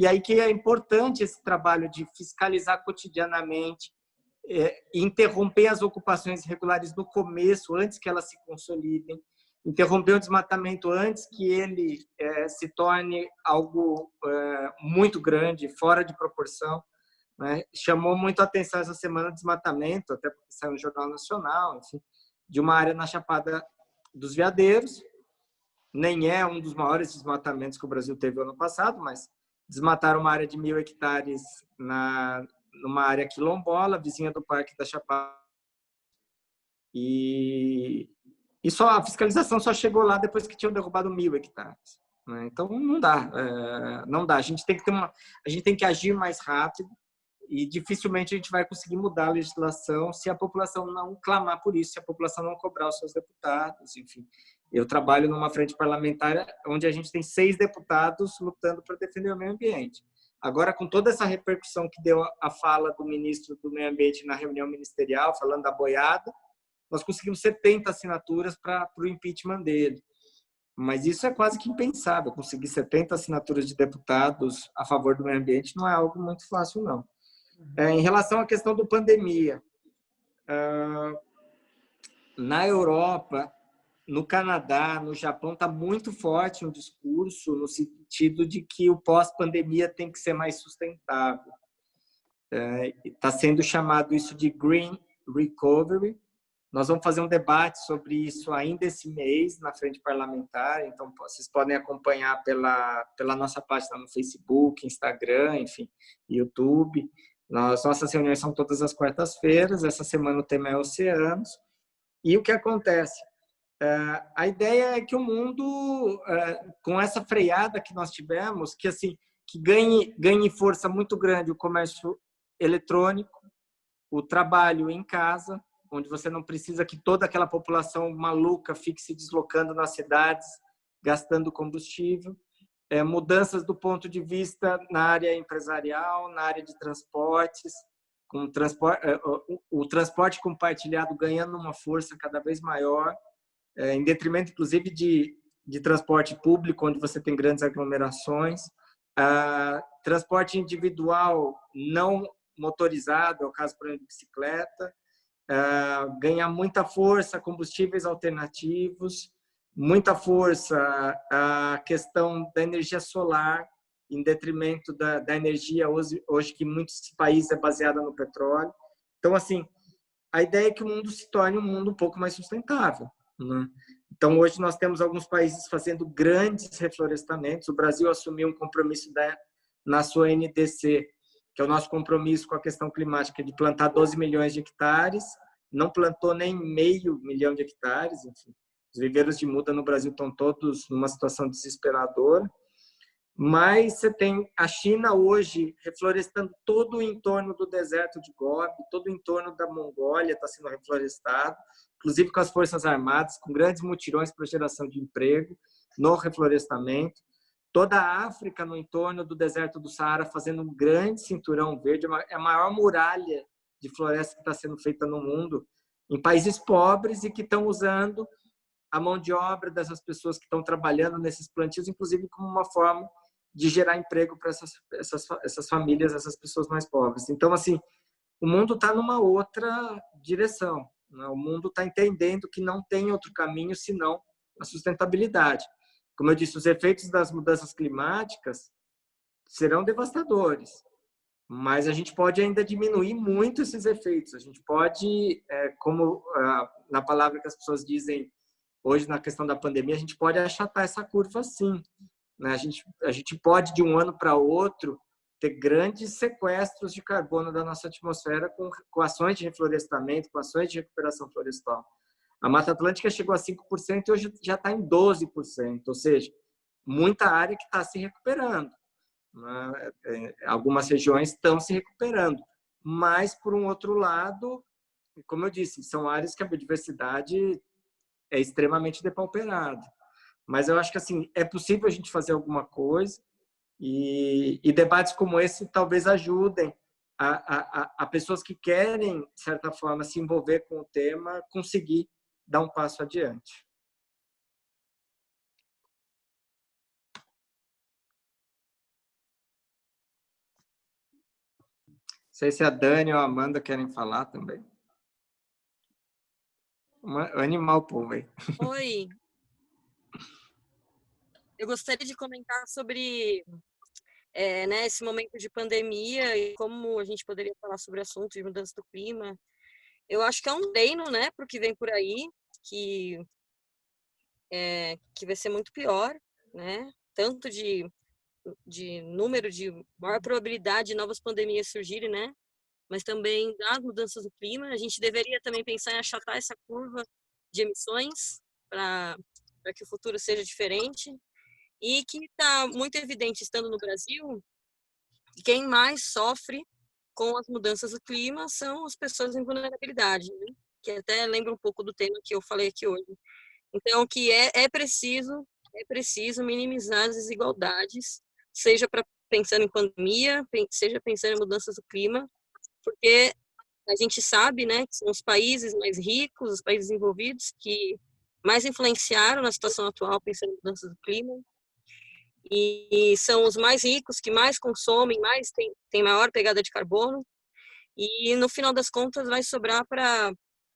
aí que é importante esse trabalho de fiscalizar cotidianamente, interromper as ocupações irregulares no começo, antes que elas se consolidem, interromper o desmatamento antes que ele se torne algo muito grande, fora de proporção, né? Chamou muito a atenção essa semana o desmatamento, até porque saiu no Jornal Nacional, enfim, de uma área na Chapada dos Veadeiros. Nem é um dos maiores desmatamentos que o Brasil teve ano passado, mas desmataram uma área de 1.000 hectares numa área quilombola, vizinha do Parque da Chapada. E só a fiscalização só chegou lá depois que tinham derrubado 1.000 hectares. Né? Então não dá, não dá. A gente tem que agir mais rápido e dificilmente a gente vai conseguir mudar a legislação se a população não clamar por isso, se a população não cobrar os seus deputados, enfim. Eu trabalho numa frente parlamentar onde a gente tem 6 deputados lutando para defender o meio ambiente. Agora, com toda essa repercussão que deu a fala do ministro do Meio Ambiente na reunião ministerial, falando da boiada, nós conseguimos 70 assinaturas para o impeachment dele. Mas isso é quase que impensável. Conseguir 70 assinaturas de deputados a favor do meio ambiente não é algo muito fácil, não. Em relação à questão da pandemia, na Europa, no Canadá, no Japão, está muito forte um discurso no sentido de que o pós-pandemia tem que ser mais sustentável. Está sendo chamado isso de Green Recovery. Nós vamos fazer um debate sobre isso ainda esse mês na frente parlamentar, então vocês podem acompanhar pela nossa página no Facebook, Instagram, enfim, YouTube. Nossas reuniões são todas as quartas-feiras, essa semana o tema é oceanos. E o que acontece? A ideia é que o mundo, com essa freada que nós tivemos, que ganhe força muito grande o comércio eletrônico, o trabalho em casa, onde você não precisa que toda aquela população maluca fique se deslocando nas cidades, gastando combustível, mudanças do ponto de vista na área empresarial, na área de transportes, o transporte compartilhado ganhando uma força cada vez maior, em detrimento, inclusive, de transporte público, onde você tem grandes aglomerações, transporte individual não motorizado, é o caso, por exemplo, de bicicleta, ganhar muita força combustíveis alternativos, muita força a questão da energia solar, em detrimento da energia hoje que em muitos países é baseada no petróleo. Então, assim, a ideia é que o mundo se torne um mundo um pouco mais sustentável, né? Então, hoje nós temos alguns países fazendo grandes reflorestamentos. O Brasil assumiu um compromisso na sua NDC, que é o nosso compromisso com a questão climática, de plantar 12 milhões de hectares, não plantou nem 500 mil de hectares, enfim. Os viveiros de muda no Brasil estão todos numa situação desesperadora, mas você tem a China hoje reflorestando todo o entorno do deserto de Gobi, todo o entorno da Mongólia está sendo reflorestado, inclusive com as Forças Armadas, com grandes mutirões para geração de emprego no reflorestamento. Toda a África no entorno do deserto do Saara fazendo um grande cinturão verde, é a maior muralha de floresta que está sendo feita no mundo, em países pobres e que estão usando a mão de obra dessas pessoas que estão trabalhando nesses plantios, inclusive como uma forma de gerar emprego para essas famílias, essas pessoas mais pobres. Então, assim, o mundo está numa outra direção, né? O mundo está entendendo que não tem outro caminho senão a sustentabilidade. Como eu disse, os efeitos das mudanças climáticas serão devastadores, mas a gente pode ainda diminuir muito esses efeitos. A gente pode, como na palavra que as pessoas dizem hoje na questão da pandemia, a gente pode achatar essa curva sim, né? A gente pode, de um ano para outro, ter grandes sequestros de carbono da nossa atmosfera com ações de reflorestamento, com ações de recuperação florestal. A Mata Atlântica chegou a 5% e hoje já está em 12%, ou seja, muita área que está se recuperando, né? Algumas regiões estão se recuperando, mas, por um outro lado, como eu disse, são áreas que a biodiversidade é extremamente depauperada. Mas eu acho que assim, é possível a gente fazer alguma coisa e debates como esse talvez ajudem a pessoas que querem, de certa forma, se envolver com o tema, conseguir dar um passo adiante. sei se a Dani ou a Amanda querem falar também. Animar o povo aí. Oi. Eu gostaria de comentar sobre né, esse momento de pandemia e como a gente poderia falar sobre o assunto de mudança do clima. Eu acho que é um treino, né, para o que vem por aí, que vai ser muito pior, né? Tanto de número de maior probabilidade de novas pandemias surgirem, né? Mas também das mudanças do clima. A gente deveria também pensar em achatar essa curva de emissões para que o futuro seja diferente. E que está muito evidente, estando no Brasil, que quem mais sofre com as mudanças do clima são as pessoas em vulnerabilidade, né? Que até lembra um pouco do tema que eu falei aqui hoje. Então, que é preciso minimizar as desigualdades, seja pensando em pandemia, seja pensando em mudanças do clima, porque a gente sabe, né, que são os países mais ricos, os países desenvolvidos, que mais influenciaram na situação atual pensando em mudanças do clima, e são os mais ricos, que mais consomem, mais tem maior pegada de carbono, e no final das contas vai sobrar para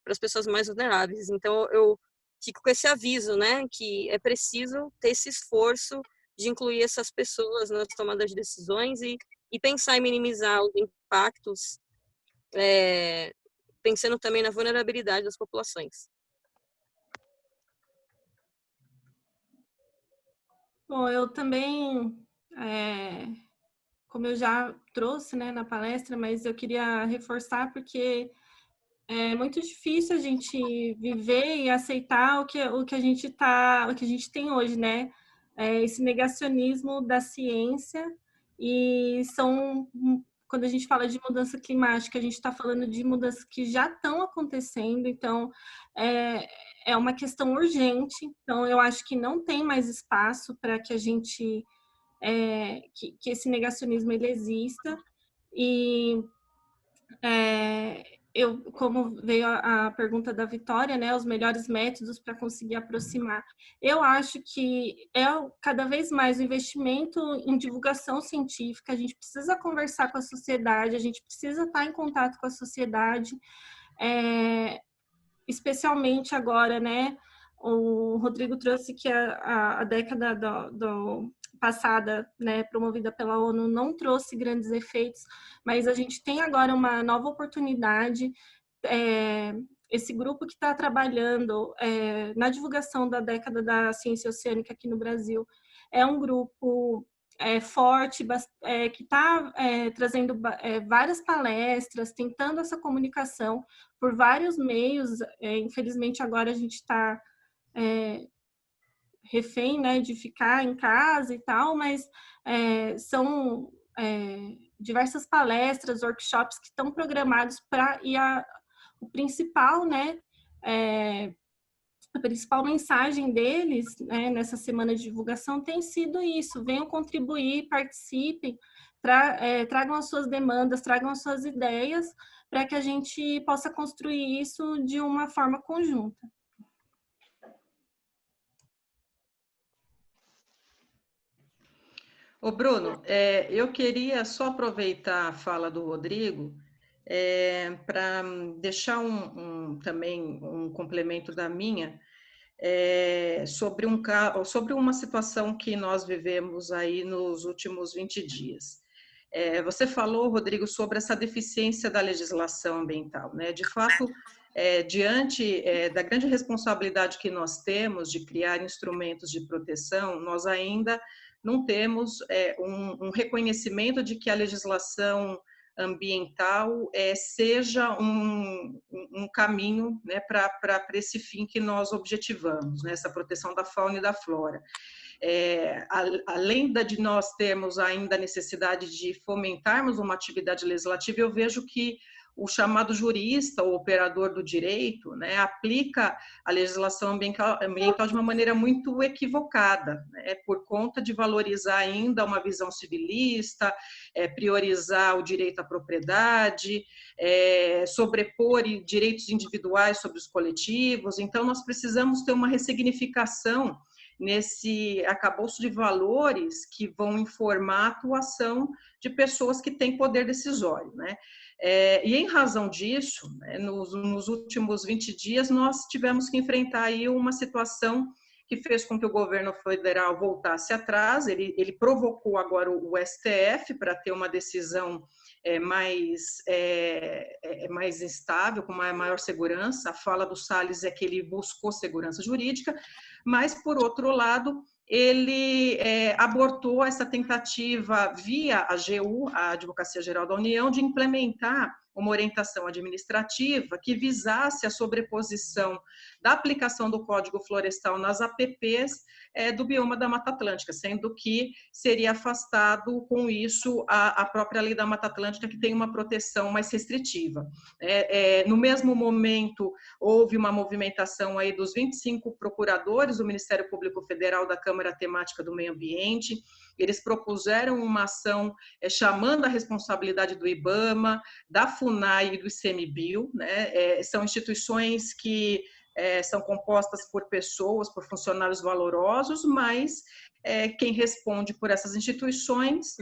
as pessoas mais vulneráveis. Então eu fico com esse aviso, né, que é preciso ter esse esforço de incluir essas pessoas nas tomadas de decisões e pensar em minimizar os impactos, pensando também na vulnerabilidade das populações. Bom, eu também, como eu já trouxe, né, na palestra, mas eu queria reforçar porque é muito difícil a gente viver e aceitar o que a gente tem hoje, né? Esse negacionismo da ciência e quando a gente fala de mudança climática, a gente está falando de mudanças que já estão acontecendo, então é uma questão urgente. Então eu acho que não tem mais espaço para que a gente que esse negacionismo ele exista e como veio a pergunta da Vitória, né, os melhores métodos para conseguir aproximar. Eu acho que cada vez mais o investimento em divulgação científica, a gente precisa conversar com a sociedade, a gente precisa estar em contato com a sociedade, especialmente agora, né, o Rodrigo trouxe que a década passada, né, promovida pela ONU, não trouxe grandes efeitos, mas a gente tem agora uma nova oportunidade. Esse grupo que está trabalhando na divulgação da década da ciência oceânica aqui no Brasil é um grupo forte, que está trazendo várias palestras, tentando essa comunicação por vários meios. Infelizmente, agora a gente está refém, né, de ficar em casa e tal, mas são diversas palestras, workshops que estão programados para o principal, né, a principal mensagem deles, né, nessa semana de divulgação tem sido isso: venham contribuir, participem, tragam as suas demandas, tragam as suas ideias, para que a gente possa construir isso de uma forma conjunta. Ô Bruno, eu queria só aproveitar a fala do Rodrigo para deixar também um complemento da minha sobre uma situação que nós vivemos aí nos últimos 20 dias. Você falou, Rodrigo, sobre essa deficiência da legislação ambiental, né? De fato, diante da grande responsabilidade que nós temos de criar instrumentos de proteção, nós ainda não temos um reconhecimento de que a legislação ambiental seja um caminho, né, para esse fim que nós objetivamos, né, essa proteção da fauna e da flora. Além de nós termos ainda a necessidade de fomentarmos uma atividade legislativa, eu vejo que o chamado jurista, o operador do direito, né, aplica a legislação ambiental de uma maneira muito equivocada, né, por conta de valorizar ainda uma visão civilista, priorizar o direito à propriedade, sobrepor direitos individuais sobre os coletivos. Então, nós precisamos ter uma ressignificação nesse arcabouço de valores que vão informar a atuação de pessoas que têm poder decisório, né? E em razão disso, né, nos últimos 20 dias, nós tivemos que enfrentar aí uma situação que fez com que o governo federal voltasse atrás. Ele provocou agora o STF para ter uma decisão mais instável, com maior segurança. A fala do Salles é que ele buscou segurança jurídica, mas, por outro lado, ele abortou essa tentativa via a AGU, a Advocacia Geral da União, de implementar uma orientação administrativa que visasse a sobreposição da aplicação do Código Florestal nas APPs do bioma da Mata Atlântica, sendo que seria afastado com isso a própria Lei da Mata Atlântica, que tem uma proteção mais restritiva. No mesmo momento, houve uma movimentação aí dos 25 procuradores do Ministério Público Federal da Câmara Temática do Meio Ambiente. Eles propuseram uma ação chamando a responsabilidade do IBAMA, da FUNAI e do ICMBio, né? São instituições que são compostas por pessoas, por funcionários valorosos, mas quem responde por essas instituições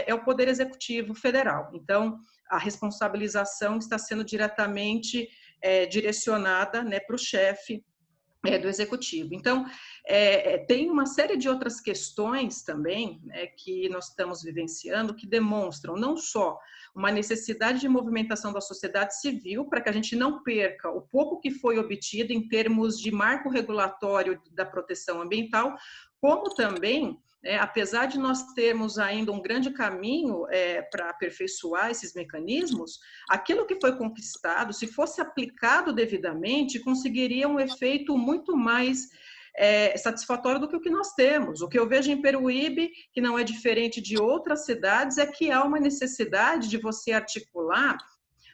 é o Poder Executivo Federal. Então, a responsabilização está sendo diretamente direcionada, né, para o chefe do Executivo. Então, tem uma série de outras questões também, né, que nós estamos vivenciando, que demonstram não só uma necessidade de movimentação da sociedade civil, para que a gente não perca o pouco que foi obtido em termos de marco regulatório da proteção ambiental, como também, apesar de nós termos ainda um grande caminho para aperfeiçoar esses mecanismos, aquilo que foi conquistado, se fosse aplicado devidamente, conseguiria um efeito muito mais satisfatório do que o que nós temos. O que eu vejo em Peruíbe, que não é diferente de outras cidades, é que há uma necessidade de você articular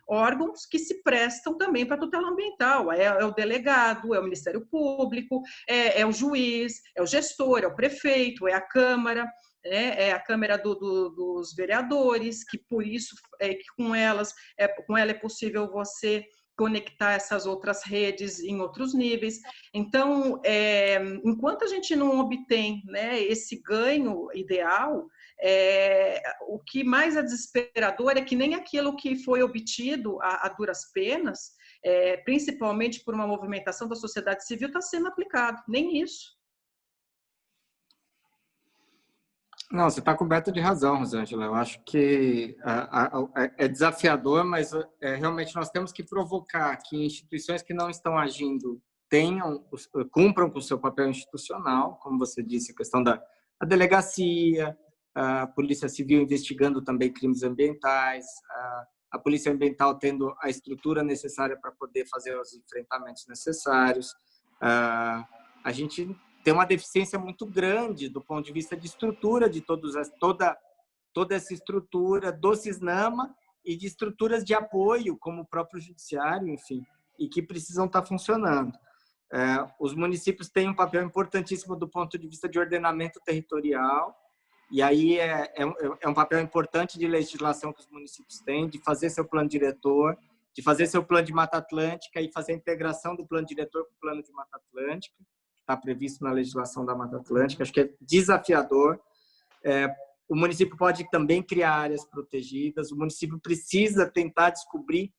órgãos que se prestam também para a tutela ambiental. É o delegado, é o Ministério Público, é o juiz, é o gestor, é o prefeito, é a Câmara, é a Câmara dos Vereadores, que por isso, que com ela é possível você conectar essas outras redes em outros níveis. Então, enquanto a gente não obtém, né, esse ganho ideal, o que mais é desesperador é que nem aquilo que foi obtido a duras penas, principalmente por uma movimentação da sociedade civil, está sendo aplicado, nem isso. Não, você está coberta de razão, Rosângela. Eu acho que é desafiador, mas realmente nós temos que provocar que instituições que não estão agindo cumpram com o seu papel institucional, como você disse, a questão da delegacia, a Polícia Civil investigando também crimes ambientais, a Polícia Ambiental tendo a estrutura necessária para poder fazer os enfrentamentos necessários. A gente tem uma deficiência muito grande do ponto de vista de estrutura de toda essa estrutura do CISNAMA e de estruturas de apoio, como o próprio judiciário, enfim, e que precisam estar funcionando. Os municípios têm um papel importantíssimo do ponto de vista de ordenamento territorial, e aí é um papel importante de legislação que os municípios têm, de fazer seu plano diretor, de fazer seu plano de Mata Atlântica e fazer a integração do plano diretor com o plano de Mata Atlântica, está previsto na legislação da Mata Atlântica. Acho que é desafiador. O município pode também criar áreas protegidas. O município precisa tentar descobrir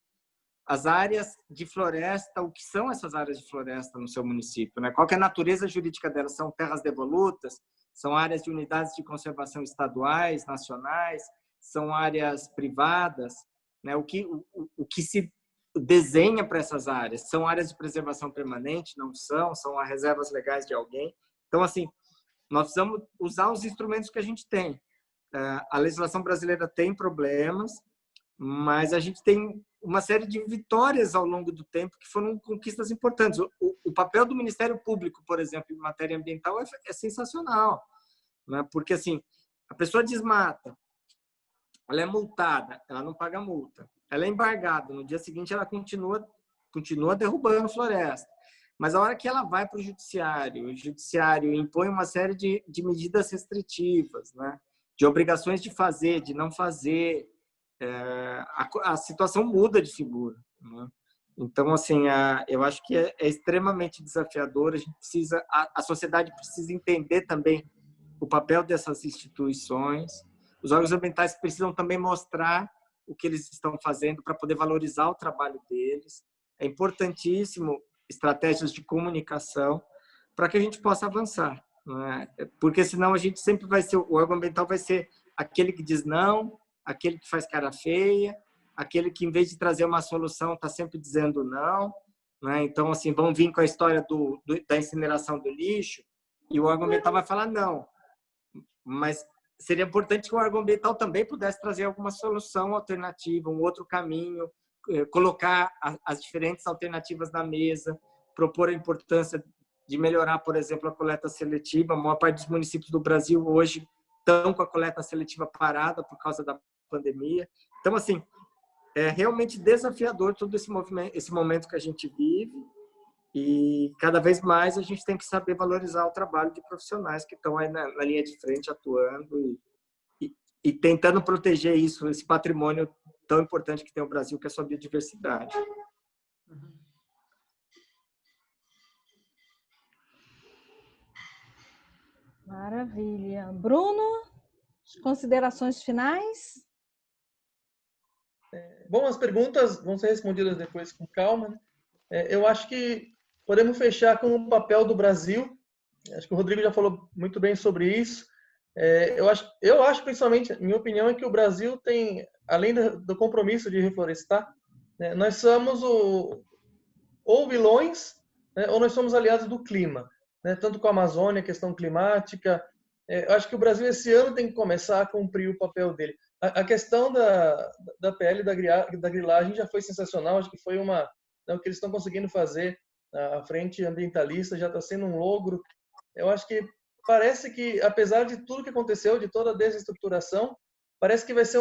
as áreas de floresta, o que são essas áreas de floresta no seu município, né? Qual que é a natureza jurídica delas? São terras devolutas? São áreas de unidades de conservação estaduais, nacionais? São áreas privadas? Né? O que se desenha para essas áreas? São áreas de preservação permanente? Não são? São as reservas legais de alguém? Então, assim, nós precisamos usar os instrumentos que a gente tem. A legislação brasileira tem problemas, mas a gente tem uma série de vitórias ao longo do tempo que foram conquistas importantes. O papel do Ministério Público, por exemplo, em matéria ambiental é sensacional, né? Porque, assim, a pessoa desmata, ela é multada, ela não paga multa. Ela é embargada, no dia seguinte ela continua derrubando floresta. Mas a hora que ela vai para o judiciário impõe uma série de medidas restritivas, né? De obrigações de fazer, de não fazer, a situação muda de figura, né? Então, assim, eu acho que é extremamente desafiador. A sociedade precisa entender também o papel dessas instituições. Os órgãos ambientais precisam também mostrar o que eles estão fazendo para poder valorizar o trabalho deles. É importantíssimo estratégias de comunicação para que a gente possa avançar, não é? Porque senão a gente sempre vai ser, o órgão ambiental vai ser aquele que diz não, aquele que faz cara feia, aquele que, em vez de trazer uma solução, está sempre dizendo não, né? Então, assim, vão vir com a história da incineração do lixo e o órgão ambiental vai falar não. Mas seria importante que o órgão ambiental também pudesse trazer alguma solução alternativa, um outro caminho, colocar as diferentes alternativas na mesa, propor a importância de melhorar, por exemplo, a coleta seletiva. A maior parte dos municípios do Brasil hoje estão com a coleta seletiva parada por causa da pandemia. Então, assim, é realmente desafiador todo esse momento que a gente vive, e cada vez mais a gente tem que saber valorizar o trabalho de profissionais que estão aí na linha de frente atuando e tentando proteger isso, esse patrimônio tão importante que tem o Brasil, que é a sua biodiversidade. Maravilha. Bruno, considerações finais? Bom, as perguntas vão ser respondidas depois com calma, né? Eu acho que podemos fechar com o papel do Brasil. Acho que o Rodrigo já falou muito bem sobre isso. Eu acho, principalmente, minha opinião é que o Brasil tem, além do compromisso de reflorestar, né, nós somos ou vilões, né, ou nós somos aliados do clima, né, tanto com a Amazônia, questão climática. Eu acho que o Brasil esse ano tem que começar a cumprir o papel dele. A questão da PL da grilagem já foi sensacional, acho que foi né, o que eles estão conseguindo fazer. A frente ambientalista já está sendo um logro. Eu acho que parece que, apesar de tudo que aconteceu, de toda a desestruturação, parece que vai ser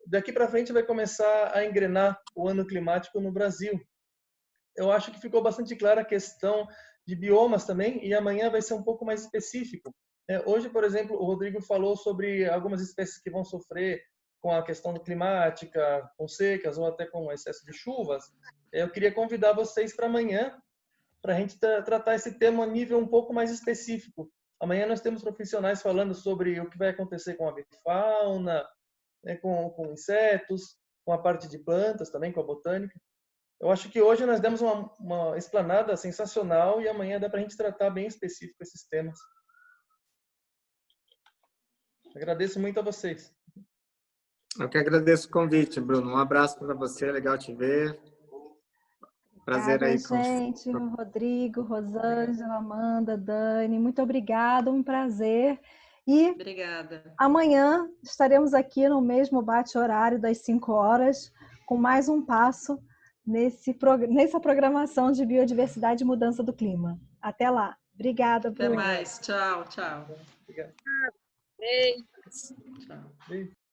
daqui para frente vai começar a engrenar o ano climático no Brasil. Eu acho que ficou bastante clara a questão de biomas também, e amanhã vai ser um pouco mais específico. Hoje, por exemplo, o Rodrigo falou sobre algumas espécies que vão sofrer com a questão climática, com secas ou até com excesso de chuvas. Eu queria convidar vocês para amanhã, para a gente tratar esse tema a nível um pouco mais específico. Amanhã nós temos profissionais falando sobre o que vai acontecer com a avifauna, né, com insetos, com a parte de plantas também, com a botânica. Eu acho que hoje nós demos uma explanada sensacional e amanhã dá para a gente tratar bem específico esses temas. Agradeço muito a vocês. Eu que agradeço o convite, Bruno. Um abraço para você, legal te ver. Prazer aí com gente, Rodrigo, Rosângela, Amanda, Dani, muito obrigada, um prazer. E obrigada. Amanhã estaremos aqui no mesmo bate-horário das 5 horas, com mais um passo nessa programação de biodiversidade e mudança do clima. Até lá. Obrigada, Bruno. Até mais. Tchau, tchau. Obrigado. Beijo. Tchau. Beijo.